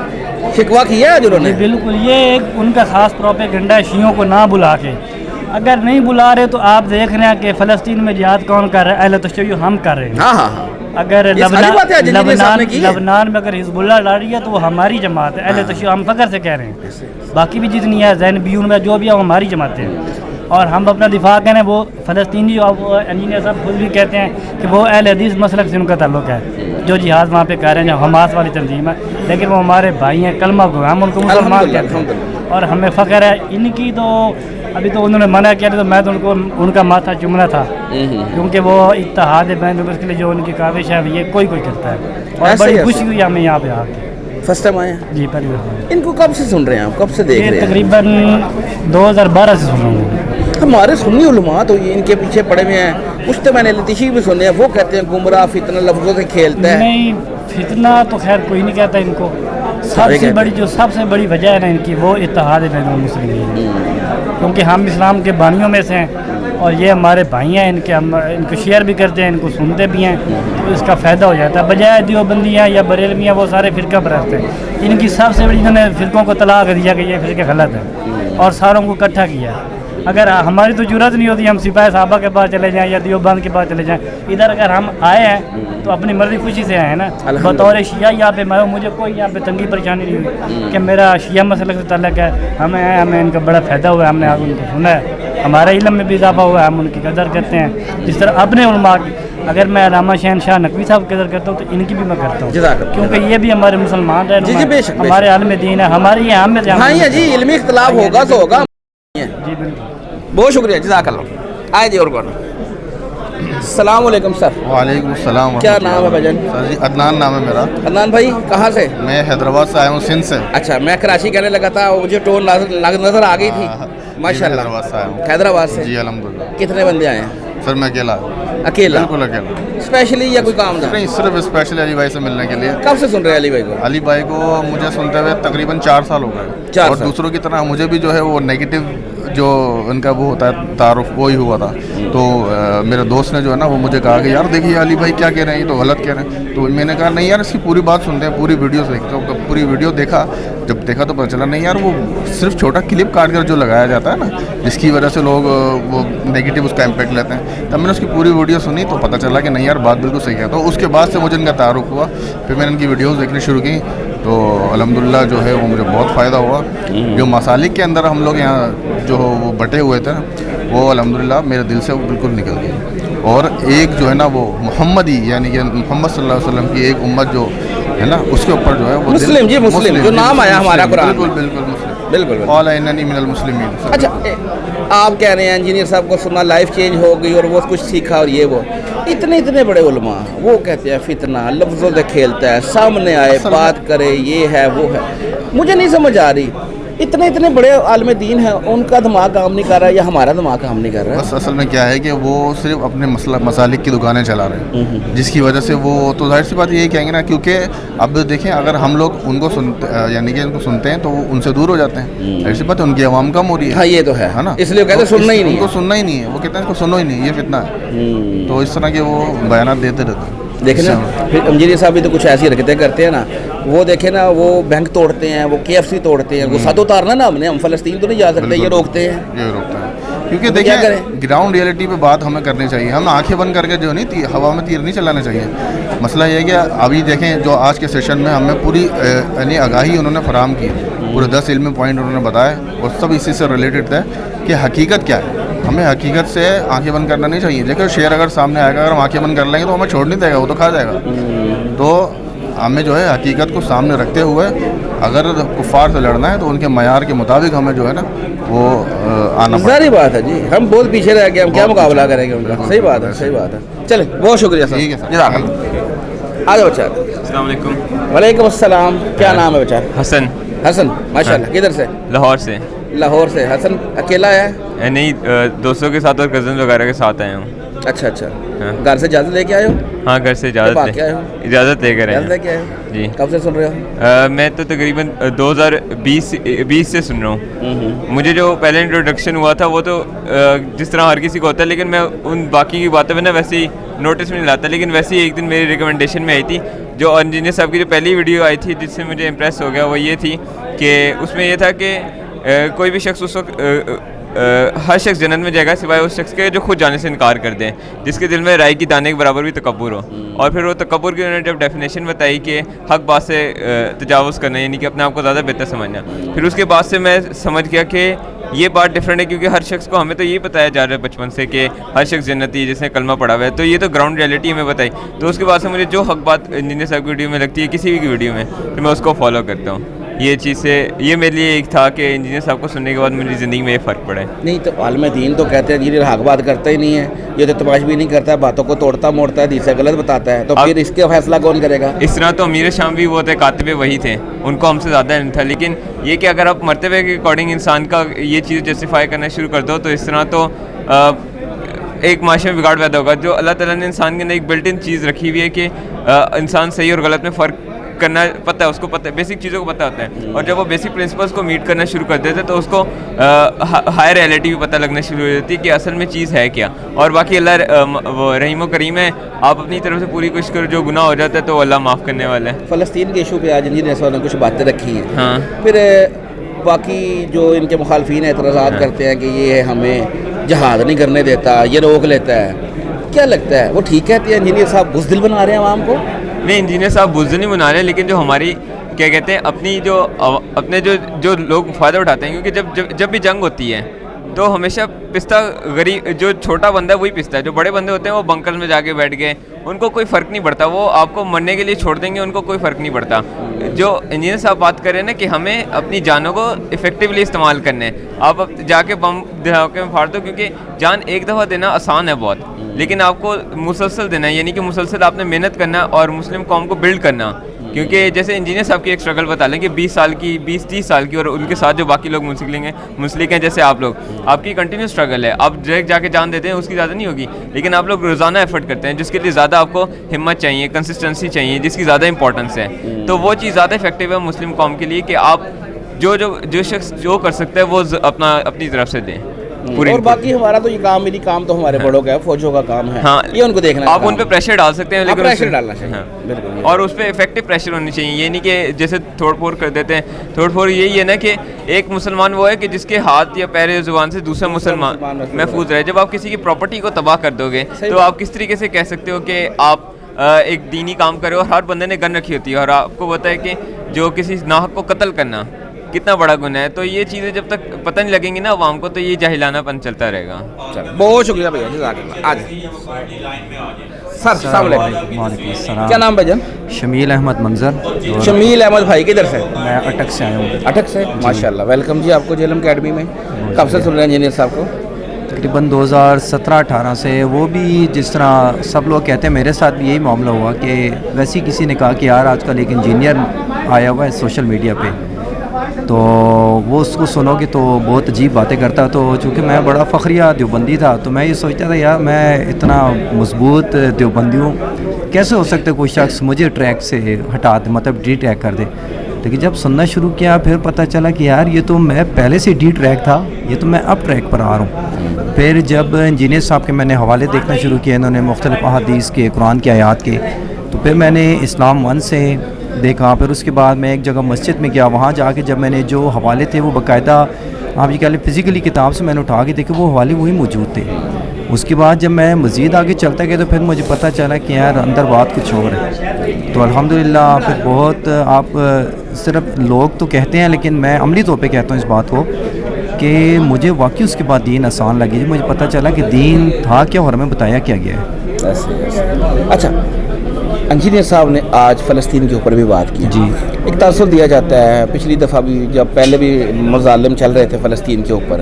शिकवा किया है उन्होंने। बिल्कुल, ये एक उनका खास प्रोपेगेंडा है शियों को ना बुला के। अगर नहीं बुला रहे तो आप देख रहे हैं कि फ़लस्तीन में जिहाद कौन कर रहा है? अहले तशय्युअ हम कर रहे हैं। हाँ। अगर ये सारी बातें आज इंजीनियर साहब ने की है। लबनान में अगर हिजबुल्लाह लड़ रही है तो वो हमारी जमात है। अहले तशय्युअ हम फ़ख्र से कह रहे हैं। बाकी भी जितनी है ज़ैन बियून में जो भी है वो हमारी जमातें हैं और हम अपना दिफा करें। वो फ़लस्तीनी जो इंजीनियर साहब खुद भी कहते हैं कि वो अहले हदीस मसलक से उनका ताल्लुक है, जो जिहाद वहाँ पे कर रहे हैं, जो हमास वाली तंजीम है, लेकिन वो हमारे भाई हैं, कलमा को हम उनको मुसलमान कहते हैं और हमें फ़ख्र है। इनकी तो अभी तो उन्होंने मना किया तो मैं तो उनको उनका माथा चूमना था, क्योंकि वो इत्तेहाद बैनुल के लिए जो उनकी काविश है ये कोई करता है और बड़ी खुशी हुई हमें यहाँ पे आके। फर्स्ट टाइम आए जी, पहली बार। इनको कब से सुन रहे हैं आप? कब से देख रहे हैं? तकरीबन 2012 से सुन रहा हूँ। हमारे सुन्नी उलमा तो ये इनके पीछे पड़े हुए हैं। कुछ तो मैंने लतीशी भी सुने हैं, वो कहते हैं गुमराह फितना लफ्ज़ों से खेलता है। नहीं, फितना तो खैर कोई नहीं कहता इनको। सबसे बड़ी वजह है ना इनकी, वो इत्तेहाद बैनुल मुस्लिमीन, क्योंकि हम इस्लाम के बानियों में से हैं और ये हमारे भाई हैं। हम इनको शेयर भी करते हैं, इनको सुनते भी हैं, तो इसका फ़ायदा हो जाता है। बजाय दियोबंदियाँ या बरेलवियाँ वो सारे फ़िरका परस्त हैं। इनकी सबसे बड़ी, इन्होंने फ़िरकों को तलाक दिया कि ये फ़िरके गलत है और सारों को इकट्ठा किया। अगर हमारी तो जरूरत नहीं होती हम सिपाही साहबा के पास चले जाएं या दियोबंद के पास चले जाएं। इधर अगर हम आए हैं तो अपनी मर्जी खुशी से आए हैं ना। बतौर शिया यहाँ पे मुझे कोई यहाँ पे तंगी परेशानी नहीं हुई कि मेरा शिया मसलक से ताल्लुक़ है। हमें इनका बड़ा फ़ायदा हुआ है, हमने आगे उनको सुना है, हमारा इल्म में भी इजाफा हुआ है, हम उनकी कदर करते हैं। जिस तरह अपने उलमा की, अगर मैं अल्लामा शहनशाह नकवी साहब की कदर करता हूँ तो इनकी भी मैं करता हूँ, क्योंकि ये भी हमारे मुसलमान रहे, हमारे आलम दीन है, हमारी अहमियत है। जी, इल्मी इख्तिलाफ होगा तो होगा। जी बिल्कुल, बहुत शुक्रिया, जज़ाकल्लाह। आए जी, और कौन? अस्सलाम वालेकुम सर। वालेकुम सलाम। क्या नाम है भाईजान? सर जी, अदनान नाम है मेरा। अदनान भाई कहाँ से? मैं हैदराबाद से आया हूँ, सिंध से। अच्छा, मैं कराची कहने लगा था, मुझे टोन नजर आ गई थी। माशाल्लाह, हैदराबाद से आया हूँ। हैदराबाद से? जी अल्हम्दुलिल्लाह। कितने बंदे आए हैं? सर मैं अकेला। अकेला? बिल्कुल अकेला। स्पेशली या कोई काम था? नहीं, सिर्फ स्पेशली अली भाई से मिलने के लिए। कब से सुन रहे हैं अली भाई को? अली भाई को मुझे सुनते हुए तकरीबन 4 साल हो गए। और दूसरों की तरह मुझे भी जो है वो नेगेटिव जो उनका वो होता है तारुफ, वो ही हुआ था। तो मेरे दोस्त ने जो है ना वो मुझे कहा कि यार देखिए अली भाई क्या कह रहे हैं, ये तो गलत कह रहे हैं। तो मैंने कहा नहीं यार, इसकी पूरी बात सुनते हैं, पूरी वीडियो देखते। तो पूरी वीडियो देखा, जब देखा तो पता चला नहीं यार वो सिर्फ छोटा क्लिप काट कर जो लगाया जाता है ना, जिसकी वजह से लोग वो नेगेटिव उसका इम्पैक्ट लेते हैं। तब मैंने उसकी पूरी वीडियो सुनी तो पता चला कि नहीं यार बात बिल्कुल सही है। तो उसके बाद से मुझे इनका तारुफ हुआ, फिर मैंने इनकी वीडियोज़ देखनी शुरू की, तो अल्हम्दुलिल्लाह जो है वो मुझे बहुत फ़ायदा हुआ। जो मसालिक के अंदर हम लोग यहाँ जो वो बटे हुए थे वो अल्हम्दुलिल्लाह मेरे दिल से वो बिल्कुल निकल गई। और एक जो है ना वो मोहम्मदी यानी कि मोहम्मद सल्लल्लाहु अलैहि वसल्लम की एक उम्मत जो है ना उसके ऊपर जो है वो मुस्लिम जी, मुस्लिम जो नाम आया हमारा कुरान। बिल्कुल बिल्कुल मुस्लिम, बिल्कुल। क़ाल इन्ननी मिनल मुस्लिमीन। अच्छा, आप कह रहे हैं इंजीनियर साहब को सुना, लाइफ चेंज हो गई और वो कुछ सीखा और ये वो इतने बड़े उलमा, वो कहते हैं फितना लफ्ज़ों से खेलता है, सामने आए बात करे, ये है वो है। मुझे नहीं समझ आ रही, इतने बड़े आलम दीन हैं, उनका दिमाग काम नहीं कर रहा या हमारा दिमाग काम नहीं कर रहा? बस असल में क्या है कि वो सिर्फ अपने मसालिक की दुकानें चला रहे हैं, जिसकी वजह से वो तो जाहिर सी बात यही कहेंगे ना, क्योंकि अब देखें अगर हम लोग उनको सुनते यानी कि उनको सुनते हैं तो वो उनसे दूर हो जाते हैं। जाहिर सी बात है उनकी आवाम कम हो रही है। हाँ, ये तो है ना, इसलिए कहते हैं सुनना ही नहीं, उनको सुनना ही नहीं है। वो कहते हैं इसको सुनो ही नहीं, ये फितना है। तो इस तरह के वो बयान देते रहते हैं। देखे ना, फिर इंजीनियर साहब भी तो कुछ ऐसी हरकतें करते हैं ना, वो देखे ना, वो बैंक तोड़ते हैं, वो KFC तोड़ते हैं, गुस्सा तो उतारना ना हमने, हम फ़लस्तीन तो नहीं जा सकते, ये रोकते हैं, ये रोकते हैं। क्योंकि देखिए ग्राउंड रियलिटी पे बात हमें करनी चाहिए, हम आंखें बंद करके जो नहीं हवा में तीर नहीं चलाना चाहिए। मसला ये है कि अभी देखें जो आज के सेशन में हमें पूरी यानी आगाही उन्होंने फराहम की, पूरे 10 इल्मी पॉइंट उन्होंने बताए और सब इसी से रिलेटेड थे कि हकीकत क्या है। हमें हकीकत से आंखें बंद करना नहीं चाहिए। देखो शेर अगर सामने आएगा, अगर हम आंखें बंद कर लेंगे तो हमें छोड़ नहीं देगा, वो तो खा जाएगा। तो हमें जो है हकीकत को सामने रखते हुए अगर कुफ़ार से लड़ना है तो उनके मयार के मुताबिक हमें जो है ना वो आना पड़ेगा। सारी बात है जी, हम बहुत पीछे रह गए, हम क्या मुकाबला करेंगे उनका। सही बात है, सही बात है। चले, बहुत शुक्रिया सर। ठीक है सर। जज़ाकल्लाह। आ जाओ बच्चा। अस्सलाम वालेकुम। वालेकुम अस्सलाम। क्या नाम है बच्चा? हसन। हसन, माशाल्लाह। किधर से? लाहौर से। लाहौर से। हसन अकेला है? नहीं, दोस्तों के साथ और कज़न वगैरह के साथ आया हूँ। अच्छा अच्छा। घर से इजाज़त लेके आए हो? हाँ, घर से इजाज़त लेके आए हो जी। कब से सुन रहे हो? मैं तो तकरीबन 2020 से सुन रहा हूँ। मुझे जो पहले इंट्रोडक्शन हुआ था वो तो जिस तरह हर किसी को होता है, लेकिन मैं उन बाकी की बातों में ना वैसे ही नोटिस में नहीं लाता। लेकिन वैसे ही एक दिन मेरी रिकमेंडेशन में आई थी, जो इंजीनियर साहब की जो पहली वीडियो आई थी जिससे मुझे इम्प्रेस हो गया, वो ये थी कि उसमें ये था कि कोई भी शख्स उस वक्त हर शख्स जन्नत में जाएगा सिवाय उस शख्स के जो खुद जाने से इनकार कर दें, जिसके दिल में राय की दाने के बराबर भी तकब्बुर हो। और फिर वो तकब्बुर की उन्होंने जब डेफिनेशन बताई कि हक बात से तजावुज़ करना, यानी कि अपने आप को ज़्यादा बेहतर समझना। फिर उसके बाद से मैं समझ गया कि ये बात डिफरेंट है, क्योंकि हर शख्स को हमें तो ये बताया जा रहा है बचपन से कि हर शख्स जन्नती है जिसने कलमा पढ़ा हुआ है, तो ये तो ग्राउंड रियलिटी हमें बताई। तो उसके बाद से मुझे जो हक बात इंजीनियर साहब की वीडियो में लगती है, किसी भी वीडियो में, तो मैं उसको फॉलो करता हूँ। ये चीज़ से ये मेरे लिए एक था कि इंजीनियर साहब को सुनने के बाद मेरी ज़िंदगी में ये फ़र्क पड़ा है। नहीं तो आलम दीन तो कहते हैं इंजीनियर हक बात करता ही नहीं है, ये तो तमाश भी नहीं करता है, बातों को तोड़ता मोड़ता है, दूसरा गलत बताता है, तो फिर इसका फैसला कौन करेगा? इस तरह तो अमीर शाम भी वो थे, कातिब वही थे, उनको हमसे ज़्यादा नहीं था। लेकिन ये कि अगर आप मरतबे के अकॉर्डिंग इंसान का ये चीज़ जस्टिफाई करना शुरू कर दो, तो इस तरह तो एक माशरे में बिगाड़ पैदा होगा। जो अल्लाह ताला ने इंसान के अंदर एक बिल्ट इन चीज़ रखी हुई है कि इंसान सही और गलत में फ़र्क करना पता है, उसको पता है, बेसिक चीज़ों को पता होता है। और जब वो बेसिक प्रिंसिपल्स को मीट करना शुरू कर देते तो उसको हायर रियलिटी भी पता लगना शुरू हो जाती है कि असल में चीज़ है क्या। और बाकी अल्लाह रहीम व करीम है, आप अपनी तरफ से पूरी कोशिश करो, जो गुनाह हो जाता है तो अल्लाह माफ़ करने वाला है। फ़लस्तीन के इशू पे आज इंजीनियर साहब ने कुछ बातें रखी हैं। हाँ। फिर बाकी जो इनके मुखालफीन एतराज़ात करते हैं कि ये हमें जहाद नहीं करने देता, ये रोक लेता है, क्या लगता है वो ठीक कहते हैं इंजीनियर साहब बुज़दिल बना रहे हैं आवाम को? नहीं, इंजीनियर साहब बुज़दिल नहीं बना रहे, लेकिन जो हमारी क्या कहते हैं अपनी जो अपने जो लोग फ़ायदा उठाते हैं, क्योंकि जब भी जंग होती है तो हमेशा पिस्ता गरीब जो छोटा बंदा है वही पिसता है। जो बड़े बंदे होते हैं वो बंकर में जाके बैठ गए, उनको कोई फ़र्क नहीं पड़ता, वो आपको मरने के लिए छोड़ देंगे, उनको कोई फ़र्क नहीं पड़ता। जो इंजीनियर साहब बात कर रहे हैं ना कि हमें अपनी जानों को इफ़ेक्टिवली इस्तेमाल करने, आप जाके बम धमाके में फाड़ दो, क्योंकि जान एक दफ़ा देना आसान है बहुत, लेकिन आपको मुसलसल देना है, यानी कि मुसलसल आपने मेहनत करना और मुस्लिम कौम को बिल्ड करना। क्योंकि जैसे इंजीनियर साहब की एक स्ट्रगल बता लें कि 20 साल की 20-30 साल की, और उनके साथ जो बाकी लोग मुंसलिक हैं जैसे आप लोग, आपकी कंटिन्यू स्ट्रगल है। आप डायरेक्ट जाके जान देते हैं उसकी ज़्यादा नहीं होगी, लेकिन आप लोग रोज़ाना एफर्ट करते हैं जिसके लिए ज़्यादा आपको हिम्मत चाहिए, कंसिस्टेंसी चाहिए, जिसकी ज़्यादा इंपॉर्टेंस है। तो वो चीज़ ज़्यादा इफेक्टिव है मुस्लिम कौम के लिए कि आप जो शख्स जो कर सकता है वो अपनी तरफ से दें। और बाकी हमारा तो ये काम तो हमारे बड़ों का है, फौजों का काम है। हाँ, ये उनको देखना। आप उन पे प्रेशर डाल सकते हैं, लेकिन प्रेशर डालना चाहिए। हाँ, बिल्कुल। और उस पर इफेक्टिव प्रेशर होनी चाहिए, ये नहीं कि जैसे तोड़ फोड़ कर देते हैं। तोड़ फोड़ यही है ना कि एक मुसलमान वो है कि जिसके हाथ या पैर या जुबान से दूसरा मुसलमान महफूज रहे। जब आप किसी की प्रॉपर्टी को तबाह कर दोगे तो आप किस तरीके से कह सकते हो कि आप एक दीनी काम करो? और हर बंदे ने गन रखी होती है और आपको पता है कि जो किसी नाहक को कत्ल करना कितना बड़ा गुनाह है। तो ये चीज़ें जब तक पता नहीं लगेंगी ना अवाम को, तो ये जाहिलानापन चलता रहेगा। बहुत शुक्रिया भैया, जज़ाकल्लाह। आज सर वालेकुम। क्या नाम भाईजान? शमील अहमद मंजर। शमील अहमद भाई किधर से? मैं अटक से आया हूँ। अटक से, माशाल्लाह। वेलकम जी आपको जेएलएम अकेडमी में। कब से सुन रहे हैं इंजीनियर साहब को? तकरीबन 2017-18 से। वो भी जिस तरह सब लोग कहते हैं, मेरे साथ भी यही मामला हुआ कि वैसे ही किसी ने कहा कि यार आजकल एक इंजीनियर आया हुआ है सोशल मीडिया पे, तो वो उसको सुनोगे तो बहुत अजीब बातें करता। तो चूँकि मैं बड़ा फ़खरिया देवबंदी था, तो मैं ये सोचता था यार मैं इतना मजबूत देवबंदी हूँ, कैसे हो सकता है कोई शख्स मुझे ट्रैक से हटा दे, मतलब डी ट्रैक कर दे। लेकिन जब सुनना शुरू किया फिर पता चला कि यार ये तो मैं पहले से डी ट्रैक था, ये तो मैं अब ट्रैक पर आ रहा हूँ। फिर जब इंजीनियर साहब के मैंने हवाले देखना शुरू किए, इन्होंने मुख्तलिफ़ अहादीस के, कुरान की आयात के, तो फिर मैंने इस्लाम 1 से देखा। फिर उसके बाद मैं एक जगह मस्जिद में गया, वहाँ जाके जब मैंने जो हवाले थे वो बाकायदा आप ये कह लें फ़िज़िकली किताब से मैंने उठा के देखे, वो हवाले वही मौजूद थे। उसके बाद जब मैं मज़ीद आगे चलता गया तो फिर मुझे पता चला कि यार अंदर बात कुछ और है। तो अल्हम्दुलिल्लाह फिर बहुत आप सिर्फ लोग तो कहते हैं, लेकिन मैं अमली तौर पे कहता हूँ इस बात को کہ مجھے واقعی اس کے بعد دین آسان لگی، جب مجھے پتہ چلا کہ دین تھا کیا اور ہمیں بتایا کیا گیا ہے۔ اچھا، انجینئر صاحب نے آج فلسطین کے اوپر بھی بات کی، جی ایک تاثر دیا جاتا ہے، پچھلی دفعہ بھی جب پہلے بھی مظالم چل رہے تھے فلسطین کے اوپر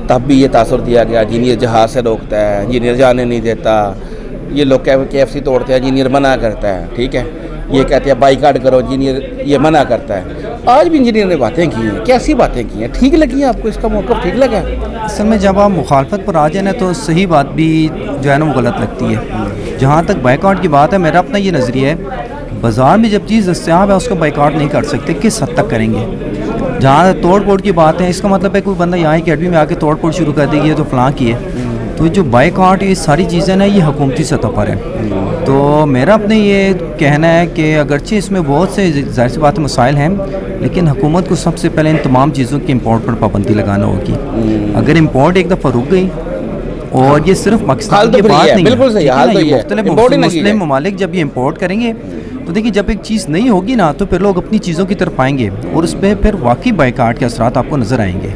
تب بھی یہ تاثر دیا گیا، انجینئر جہاز سے روکتا ہے، انجینئر جانے نہیں دیتا، یہ لوگ KFC توڑتے ہیں، انجینئر منع کرتا ہے، ٹھیک ہے، یہ کہتے ہیں بائیکاٹ کرو، انجینئر یہ منع کرتا ہے۔ آج بھی انجینئر نے باتیں کی ہیں، کیسی باتیں کی ہیں؟ ٹھیک لگی ہیں آپ کو؟ اس کا موقف ٹھیک لگا ہے؟ اصل میں جب آپ مخالفت پر آ جائیں نا تو صحیح بات بھی جو ہے نا وہ غلط لگتی ہے۔ جہاں تک بائیکاٹ کی بات ہے، میرا اپنا یہ نظریہ ہے، بازار میں جب چیز دستیاب ہے اس کو بائیکاٹ نہیں کر سکتے، کس حد تک کریں گے؟ جہاں توڑ پھوڑ کی بات ہے، اس کا مطلب ہے کوئی بندہ یہاں اکیڈمی میں آ کے توڑ پھوڑ شروع کر دے گی تو فلاں کی ہے، تو جو بائیکاٹ یہ ساری چیزیں نا یہ حکومتی سطح پر ہے۔ تو میرا اپنے یہ کہنا ہے کہ اگرچہ اس میں بہت سے ظاہر سی بات مسائل ہیں، لیکن حکومت کو سب سے پہلے ان تمام چیزوں کی امپورٹ پر پابندی لگانا ہوگی۔ اگر امپورٹ ایک دفعہ رک گئی، اور یہ صرف پاکستان کی بات نہیں ہے، مختلف مسلم ممالک جب یہ امپورٹ کریں گے تو دیکھیے جب ایک چیز نہیں ہوگی نا تو پھر لوگ اپنی چیزوں کی طرف آئیں گے اور اس پہ پھر واقعی بائیکاٹ کے اثرات آپ کو نظر آئیں گے۔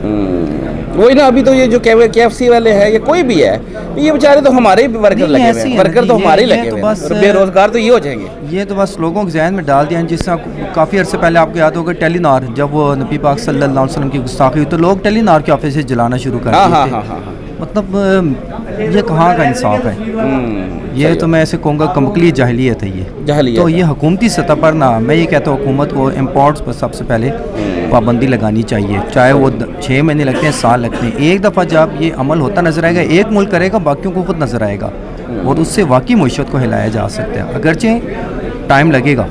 وہی نا، ابھی تو یہ جو KFC والے ہیں یا کوئی بھی ہے، یہ بیچارے تو ہمارے ہی ورکر لگے ہوئے ہیں، ورکر تو ہمارے ہی لگے ہوئے ہیں، بے روزگار تو یہ ہو جائیں گے۔ یہ تو بس لوگوں کے ذہن میں ڈال دیا، جس طرح کافی عرصے پہلے آپ کو یاد ہوگا ٹیلی نار، جب وہ نبی پاک صلی اللہ علیہ وسلم کی گستاخی ہوئی تو لوگ ٹیلی نار کے آفس سے جلانا شروع کر دیے تھے۔ مطلب یہ کہاں کا انصاف ہے؟ یہ تو میں ایسے کہوں گا کمپلیٹ جاہلیت ہے یہ۔ تو یہ حکومتی سطح پر نا، میں یہ کہتا ہوں حکومت کو امپورٹس پر سب سے پہلے پابندی لگانی چاہیے، چاہے وہ 6 مہینے لگتے ہیں، سال لگتے ہیں۔ ایک دفعہ جب یہ عمل ہوتا نظر آئے گا، ایک ملک کرے گا، باقیوں کو خود نظر آئے گا اور اس سے واقعی معیشت کو ہلایا جا سکتا ہے، اگرچہ ٹائم لگے گا۔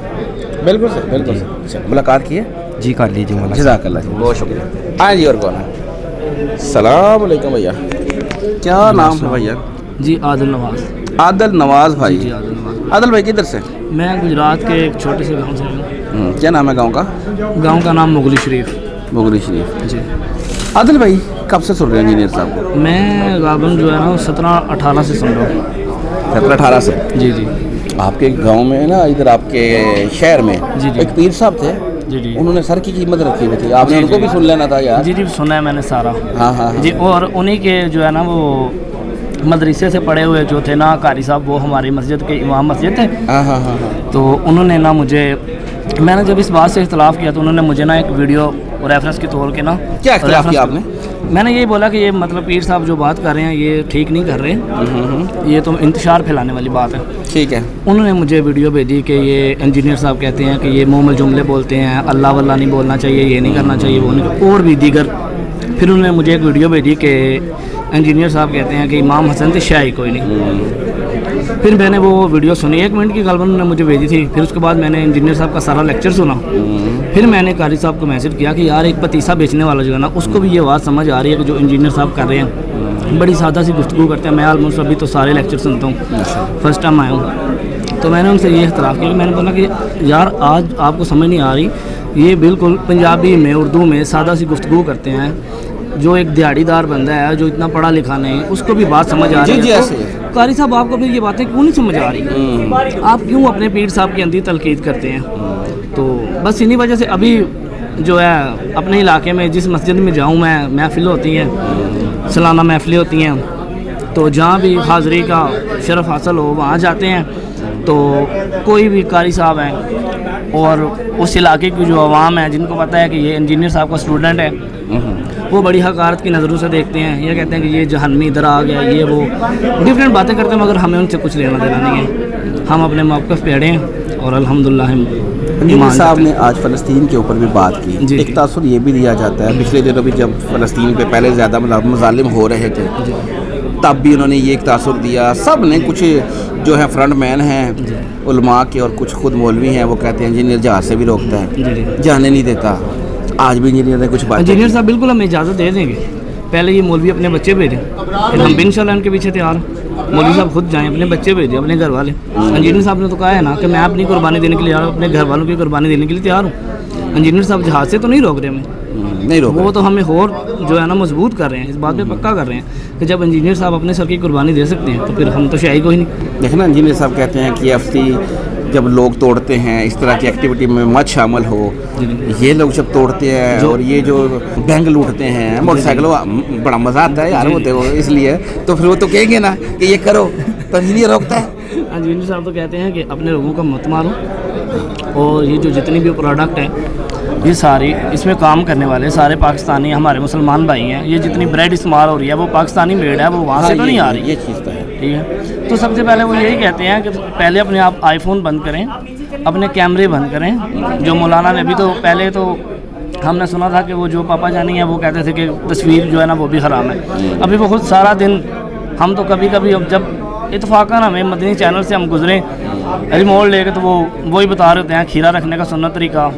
بالکل سر، بالکل سر۔ ملاقات کی ہے؟ جی کر لیجیے، جزاک اللہ جی، بہت شکریہ۔ ہاں جی، اور کون ہے؟ السلام علیکم بھیا، کیا نام ہے بھیا؟ جی عادل نواز۔ عادل نواز بھائی، جی عادل نواز۔ عادل بھائی کدھر سے؟ میں گجرات کے ایک چھوٹے سے گاؤں سے ہوں۔ کیا نام ہے گاؤں کا؟ گاؤں کا نام مغلی شریف۔ مغلی شریف، جی۔ عادل بھائی کب سے سن رہے ہیں انجینئر صاحب کو؟ میں غالباً جو ہے نا 17-18 سے سن رہا ہوں۔ 17-18 سے؟ جی جی۔ آپ کے گاؤں میں نا، ادھر آپ کے شہر میں ایک پیر صاحب تھے، جی، انہوں نے سر کی قیمت رکھی ہوئی تھی، آپ نے ان کو بھی سن لینا تھا یار۔ جی سنا ہے میں نے سارا۔ ہاں جی، اور انہی کے جو ہے نا وہ مدرسے سے پڑھے ہوئے جو تھے نا قاری صاحب، وہ ہماری مسجد کے امام مسجد تھے۔ تو انہوں نے نا مجھے، میں نے جب اس بات سے اختلاف کیا تو انہوں نے مجھے نا ایک ویڈیو ریفرنس کے طور کے نا، کیا اختلاف کیا آپ نے؟ میں نے یہ بولا کہ یہ مطلب پیر صاحب جو بات کر رہے ہیں یہ ٹھیک نہیں کر رہے، یہ تو انتشار پھیلانے والی بات ہے۔ ٹھیک ہے۔ انہوں نے مجھے ویڈیو بھیجی کہ یہ انجینئر صاحب کہتے ہیں کہ یہ منہ جملے بولتے ہیں، اللہ واللہ نہیں بولنا چاہیے، یہ نہیں کرنا چاہیے، وہ نہیں، اور بھی دیگر۔ پھر انہوں نے مجھے ایک ویڈیو بھیجی کہ انجینئر صاحب کہتے ہیں کہ امام حسن سے شاہی کوئی نہیں۔ پھر میں نے وہ ویڈیو سنی، 1 منٹ کی غالباً انہوں نے مجھے بھیجی تھی۔ پھر اس کے بعد میں نے انجینئر صاحب کا سارا لیکچر سنا۔ پھر میں نے قاری صاحب کو میسج کیا کہ یار ایک پتیسا بیچنے والا جو ہے نا، اس کو بھی یہ بات سمجھ آ رہی ہے کہ جو انجینئر صاحب کر رہے ہیں بڑی سادہ سی گفتگو کرتے ہیں۔ میں آلموسٹ ابھی تو سارے لیکچر سنتا ہوں، فرسٹ ٹائم آیا ہوں۔ تو میں نے ان سے یہ اختلاف کیا کہ میں نے بولا کہ یار آج آپ کو سمجھ نہیں آ رہی، یہ بالکل پنجابی میں، اردو میں سادہ سی گفتگو کرتے ہیں، جو ایک دیہڑی دار بندہ ہے جو اتنا پڑھا لکھا نہیں، اس کو بھی بات سمجھ آ رہی ہے۔ قاری صاحب آپ کو پھر یہ باتیں کیوں نہیں سمجھ آ رہی؟ آپ کیوں اپنے پیر صاحب کے اندر تنقید کرتے ہیں؟ تو بس انہی وجہ سے ابھی جو ہے اپنے علاقے میں جس مسجد میں جاؤں میں، محفل ہوتی ہیں، سالانہ محفلیں ہوتی ہیں، تو جہاں بھی حاضری کا شرف حاصل ہو وہاں جاتے ہیں۔ تو کوئی بھی قاری صاحب ہیں اور اس علاقے کی جو عوام ہے جن کو پتہ ہے کہ یہ انجینئر صاحب کا اسٹوڈنٹ ہے، وہ بڑی حقارت کی نظروں سے دیکھتے ہیں، یہ کہتے ہیں کہ یہ جہنمی ادھر آ گیا، یہ وہ ڈفرینٹ باتیں کرتے ہیں، مگر ہمیں ان سے کچھ لینا دینا نہیں ہے۔ ہم اپنے موقف پہ اڑے ہیں اور الحمدللہ ہم انجینئر صاحب نے آج فلسطین کے اوپر بھی بات کی۔ ایک تاثر یہ بھی دیا جاتا ہے، پچھلے دنوں بھی جب فلسطین پہ پہلے زیادہ مظالم ہو رہے تھے تب بھی انہوں نے یہ ایک تاثر دیا، سب نے، کچھ جو ہے فرنٹ مین ہیں علماء کے اور کچھ خود مولوی ہیں، وہ کہتے ہیں انجینئر جہاز سے بھی روکتا ہے، جانے نہیں دیتا۔ آج بھی انجینئر نے کچھ بات، انجینئر صاحب بالکل ہمیں اجازت دے دیں گے، پہلے یہ مولوی اپنے بچے بھیجیں، پھر ہم بھی انشاءاللہ ان کے پیچھے تیار ہیں۔ مولوی صاحب خود جائیں، اپنے بچے بھیجیں، اپنے گھر والے۔ انجینئر صاحب نے تو کہا ہے نا کہ میں اپنی قربانی دینے کے لیے، اپنے گھر والوں کی قربانی دینے کے لیے تیار ہوں۔ انجینئر صاحب جہاز سے تو نہیں روک رہے ہمیں، نہیں روک، وہ تو ہمیں اور جو ہے نا مضبوط کر رہے ہیں، اس بات پہ پکا کر رہے ہیں کہ جب انجینئر صاحب اپنے سر کی قربانی دے سکتے ہیں تو پھر ہم تو شاہی کوئی نہیں۔ دیکھنا انجینئر صاحب کہتے ہیں کہ KFC جب لوگ توڑتے ہیں اس طرح کی ایکٹیویٹی میں مت شامل ہو. یہ لوگ جب توڑتے ہیں اور یہ جو بینک لوٹتے ہیں موٹر سائیکلوں, بڑا مزہ آتا ہے یار ہوتے وہ, اس لیے تو پھر وہ تو کہیں گے نا کہ یہ کرو, تو انجینئر روکتا ہے. انجینئر صاحب تو کہتے ہیں کہ اپنے لوگوں کا مت مارو, اور یہ جو جتنی بھی پروڈکٹ ہیں یہ ساری اس میں کام کرنے والے سارے پاکستانی ہمارے مسلمان بھائی ہیں. یہ جتنی بریڈ استعمال ہو رہی ہے وہ پاکستانی میڈ ہے, وہ وہاں سے تو نہیں آ رہی. یہ چیز تو ہے. ٹھیک ہے, تو سب سے پہلے وہ یہی کہتے ہیں کہ پہلے اپنے آپ آئی فون بند کریں, اپنے کیمرے بند کریں. جو مولانا نے ابھی تو پہلے تو ہم نے سنا تھا کہ وہ جو پاپا جانی ہے وہ کہتے تھے کہ تصویر جو ہے نا وہ بھی حرام ہے. ابھی وہ خود سارا دن, ہم تو کبھی کبھی جب اتفاقاً ہمیں مدنی چینل سے ہم گزریں ریموٹ لے کے تو وہ وہی بتا رہے ہوتے ہیں کھیرا رکھنے کا سنت طریقہ,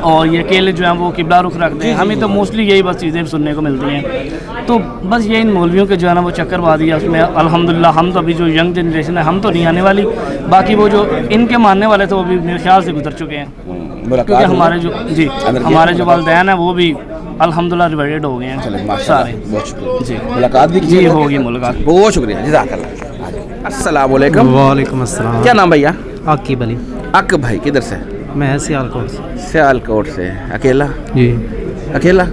اور یہ کیلے جو ہیں وہ قبلہ رخ رکھتے ہیں. ہمیں تو موسٹلی یہی بس چیزیں سننے کو ملتی ہیں. تو بس یہ ان مولویوں کے جو ہے نا وہ چکر بازی ہے اس میں. الحمدللہ ہم تو ابھی جو ینگ جنریشن ہے ہم تو نہیں آنے والی, باقی وہ جو ان کے ماننے والے تھے وہ بھی میرے خیال سے گزر چکے ہیں, کیونکہ ہمارے جو ہمارے جو والدین ہیں وہ بھی الحمدللہ ریورٹڈ ہو گئے ہیں سارے. جی ملاقات بھی جی ہوگی ملاقات. بہت شکریہ, جزاک اللہ. السلام علیکم. وعلیکم السلام. کیا نام بھیا؟ عقیب علی. عقب بھائی کدھر سے؟ میں سیالکوٹ سے. سیالکوٹ سے. اکیلا؟ جی اکیلا.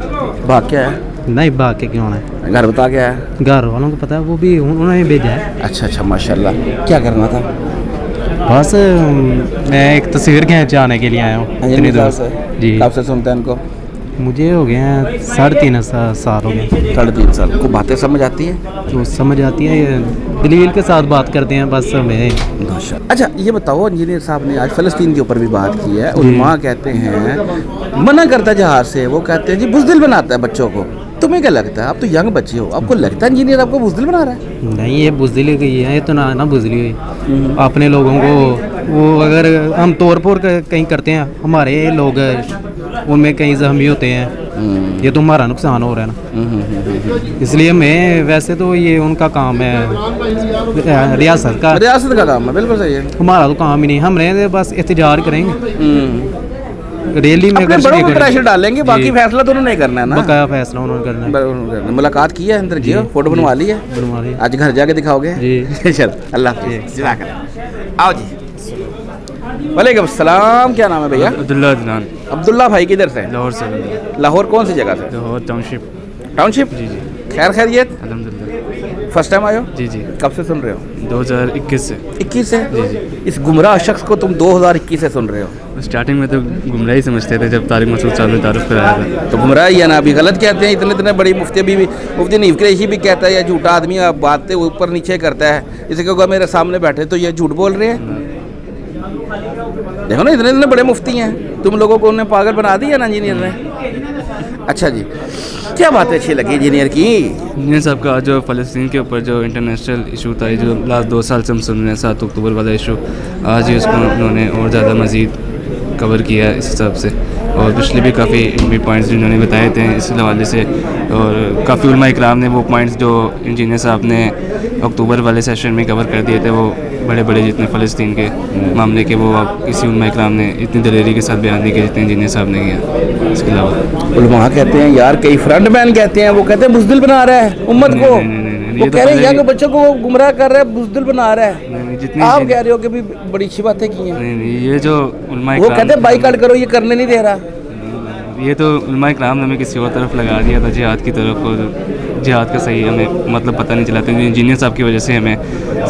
بھاگ کیا ہے؟ نہیں بھاگ کے کیوں ہے, گھر بتا گیا ہے؟ گھر والوں کو پتا ہے, وہ بھی انہوں نے بھیجا ہے. اچھا اچھا ماشاء اللہ. کیا کرنا تھا؟ بس میں ایک تصویر کھینچانے کے لیے آیا ہوں. اتنی دور سے. جی. کب سے سنتے ہیں ان کو؟ مجھے ہو گئے ہیں 3.5 سال ہو گئے. 3.5 سال. کو باتیں سمجھ آتی ہیں؟ تو سمجھ آتی ہے, دلیل کے ساتھ بات کرتے ہیں بس میں. اچھا یہ بتاؤ, انجینئر صاحب نے آج فلسطین کے اوپر بھی بات کی ہے. علماء کہتے ہیں منع کرتا ہے جہاز سے, وہ کہتے ہیں جی بزدل بناتا ہے بچوں کو. تمہیں کیا لگتا ہے, آپ تو ینگ بچے ہو, آپ کو لگتا ہے انجینئر آپ کو بزدل بنا رہا ہے؟ نہیں, یہ بزدلی گئی ہے, یہ تو نہ بزدلی ہوئی. اپنے لوگوں کو وہ اگر ہم طور پر کہیں کرتے ہیں, ہمارے لوگ ان میں کہیں زخمی ہوتے ہیں, یہ تو ہمارا نقصان ہو رہا ہے نا. اس لیے میں ویسے تو یہ ان کا کام ہے, ریاست کا کام ہے. بالکل صحیح ہے. ہمارا تو کام ہی نہیں, ہم رہے بس احتجاج کریں گے, ریلی میں پریشر ڈالیں گے, باقی فیصلہ تو انہوں نے کرنا ہے نا. بقایا فیصلہ انہوں نے کرنا ہے. ملاقات کی ہے اندر کی, فوٹو بنوا لی ہے, آج گھر جا کے دکھاؤ گے؟ جی چل. اللہ حافظ. آؤ جی. وعلیکم السلام. کیا نام ہے بھیا؟ عبداللہ عدنان. عبداللہ بھائی کدھر سے؟ لاہور سے. لاہور کون سی جگہ سے؟ لاہور ٹاؤن شپ. ٹاؤن شپ. جی جی. خیر خیریت؟ الحمدللہ. فرسٹ ٹائم آئے ہو؟ جی جی. کب سے سن رہے ہو؟ 2021 سے. 21 سے؟ جی جی. اس گمراہ شخص کو تم 2021 سے سن رہے ہو؟ اسٹارٹنگ میں تو گمراہی سمجھتے تھے جب طارق مسعود صاحب نے تعارف کرایا تھا. تو گمراہی ہے نا, ابھی غلط کہتے ہیں. اتنے بڑی مفتی بھی مفتی نیف قریشی بھی کہتا ہے یہ جھوٹا آدمی, باتیں اوپر نیچے کرتا ہے. اسے کہو میرے سامنے بیٹھے تو یہ جھوٹ بول رہے ہیں. دیکھو نا اتنے بڑے مفتی ہیں, تم لوگوں کو انہیں پاگل بنا دیا نا انجینئر نے. اچھا جی, کیا باتیں اچھی لگی انجینئر کی؟ انجینئر صاحب کا جو فلسطین کے اوپر جو انٹرنیشنل ایشو تھا, جو لاسٹ 2 سال سے ہم سن رہے ہیں, 7 اکتوبر والا ایشو, آج ہی اس کو انہوں نے اور زیادہ مزید کور کیا ہے اس حساب سے. اور پچھلے بھی کافی علمی پوائنٹس جنہوں نے بتائے تھے اس حوالے سے, اور کافی علماء اکرام نے وہ پوائنٹس جو انجینئر صاحب نے اکتوبر والے سیشن میں کور کر دیے تھے, وہ بڑے بڑے جتنے فلسطین کے معاملے کے, وہ آپ کسی علماء اکرام نے اتنی دلیری کے ساتھ بیان نہیں کیا جتنے انجینئر صاحب نے کیا. اس کے علاوہ علماء کہتے ہیں یار, کئی فرنٹ مین کہتے ہیں, وہ کہتے ہیں بزدل بنا رہا ہے امت کو, وہ کہہ رہے ہیں کہ بچوں کو گمراہ کر رہا ہے, بزدل بنا رہا ہے. آپ کہہ رہے ہو کہ بھی بڑی اچھی باتیں کی ہیں. یہ جو علماء وہ کہتے ہیں بائیکاٹ کرو, یہ کرنے نہیں دے رہا. یہ تو علماء اکرام نے ہمیں کسی اور طرف لگا دیا تھا, جہاد کی طرف, اور جہاد کا صحیح ہمیں مطلب پتہ نہیں چلا تھا. انجینئر صاحب کی وجہ سے ہمیں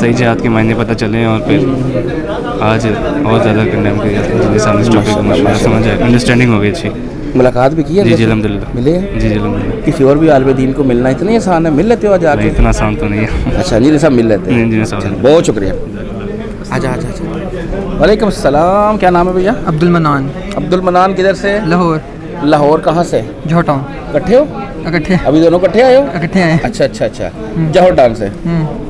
صحیح جہاد کے معنی پتہ چلے, اور پھر آج اور زیادہ کنڈیم کیا جاتا ہے. انجینئر صاحب نے اس ٹاپک کو سمجھ آیا, انڈرسٹینڈنگ ہو گئی اچھی. ملاقات بھی کی ہے؟ جی جی الحمدللہ. ملے؟ جی جی الحمدللہ. کسی اور بھی عالم دین کو ملنا اتنا آسان ہے؟ مل لیتے ہو جا کے؟ اتنا آسان تو نہیں ہے. اچھا انجینئر صاحب مل لیتے ہیں. انجینئر صاحب بہت شکریہ. آجا. وعلیکم السلام. کیا نام ہے بھیا؟ عبد المنان. عبد المنان کدھر سے؟ لاہور. لاہور کہاں سے؟ جوہر ٹاؤن. اکٹھے ہو؟ اکٹھے. ابھی دونوں اکٹھے آئے ہو؟ اکٹھے آئے. اچھا. جوہر ٹاؤن سے.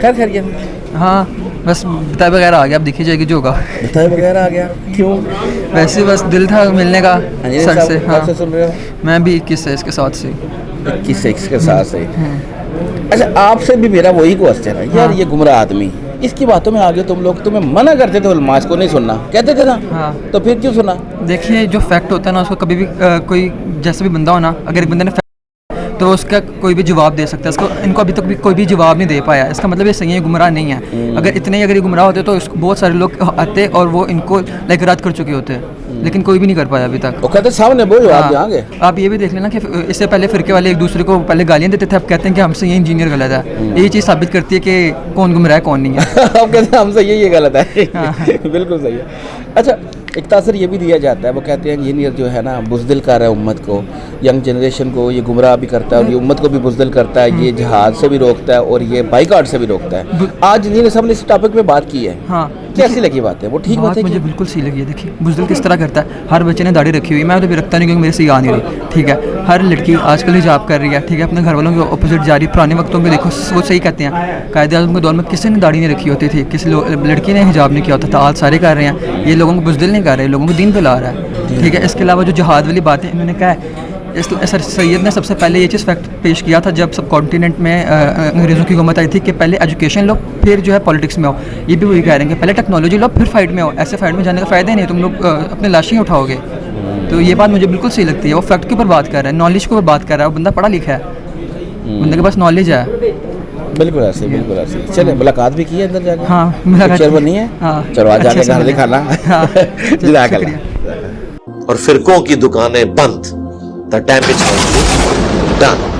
خیر خیریت؟ ہاں بس بتائے وغیرہ آ گیا, اب دیکھی جائے گی جو ہوگا. بتائے وغیرہ آ گیا کیوں؟ ویسے بس دل تھا ملنے کا سر سے. ہاں سن رہے ہو؟ میں بھی 21 سے اس کے ساتھ سے. 21 کے ساتھ سے. اچھا آپ سے بھی میرا وہی کوسچن ہے یار, یہ گمراہ آدمی, اس کی باتوں میں آگے تم لوگ تمہیں منع کرتے تھے علماء کو نہیں سننا, کہتے تھے نا, تو پھر کیوں سنا؟ دیکھیے جو فیکٹ ہوتا ہے نا, اس کو کبھی بھی کوئی جیسا بھی بندہ ہو نا, اگر ایک بندے نے تو وہ اس کا کوئی بھی جواب دے سکتا ہے. اس کو ان کو ابھی تک بھی کوئی بھی جواب نہیں دے پایا. اس کا مطلب یہ صحیح ہے, گمراہ نہیں ہے. اگر اتنے ہی اگر یہ گمراہ ہوتے تو اس کو بہت سارے لوگ آتے اور وہ ان کو لائک رد کر چکے ہوتے, لیکن کوئی بھی نہیں کر پایا ابھی تک. وہ کہتے سامنے بولو آپ جائیں گے. آپ یہ بھی دیکھ لینا کہ اس سے پہلے فرقے والے ایک دوسرے کو پہلے گالیاں دیتے تھے, اب کہتے ہیں کہ ہم سے یہ انجینئر غلط ہے. یہ چیز ثابت کرتی ہے کہ کون گمراہ ہے کون نہیں ہے. آپ کہتے ہیں ہم سے یہ غلط ہے. بالکل صحیح ہے. اچھا ایک تاثر یہ بھی دیا جاتا ہے, وہ کہتے ہیں انجینئر جو ہے نا بزدل کر رہا ہے امت کو, ینگ جنریشن کو یہ گمراہ بھی کرتا ہے اور یہ امت کو بھی بزدل کرتا ہے, یہ جہاد سے بھی روکتا ہے اور یہ بائیکاٹ سے بھی روکتا ہے. آج انجینئر صاحب نے اس ٹاپک پہ بات کی ہے, ہاں کیسی لگی بات ہے, وہ ٹھیک بات ہے؟ مجھے بالکل صحیح لگی ہے. دیکھیے بزدل کس طرح کرتا ہے, ہر بچے نے داڑھی رکھی ہوئی, میں تو بھی رکھتا نہیں کیونکہ میرے سے یہ آ نہیں رہی, ٹھیک ہے. ہر لڑکی آج کل حجاب کر رہی ہے, ٹھیک ہے, اپنے گھر والوں کے اپوزٹ جا رہی ہے. پرانے وقتوں میں دیکھو وہ صحیح کہتے ہیں, قائد اعظم کے دور میں کسی نے داڑھی نہیں رکھی ہوتی تھی, کسی لڑکی نے حجاب نہیں کیا ہوتا تھا. آج سارے کر رہے ہیں. یہ لوگوں کو بزدل نہیں کر رہے, لوگوں کو دین پہ لا رہا ہے, ٹھیک ہے. اس کے علاوہ جو جہاد والی باتیں انہوں نے کہا ہے, سر سید نے سب سے پہلے یہ چیز فیکٹ پیش کیا تھا جب سب کانٹیننٹ میں انگریزوں کی حکومت آئی تھی کہ پہلے ایجوکیشن لو پھر جو ہے پالیٹکس میں ہو. یہ بھی وہی کہہ رہے ہیں کہ پہلے ٹیکنالوجی لو پھر فائٹ میں ہو. ایسے فائٹ میں جانے کا فائدہ ہی نہیں, تم لوگ اپنے لاشیں اٹھاؤ گے. تو یہ بات مجھے بالکل صحیح لگتی ہے. وہ فیکٹ کے اوپر بات کر رہا ہے, نالج کے اوپر بات کر رہا ہے. وہ بندہ پڑھا لکھا ہے, بندے کے پاس نالج ہے. بالکل ایسے, بالکل ایسے. چلے ملاقات بھی کی ہے اندر جا کے؟ ہاں ملاقات نہیں ہے. چلو آج جا کے گھر دکھانا. جزاک اللہ. اور فرقوں کی دکانیں بند. The damage control done.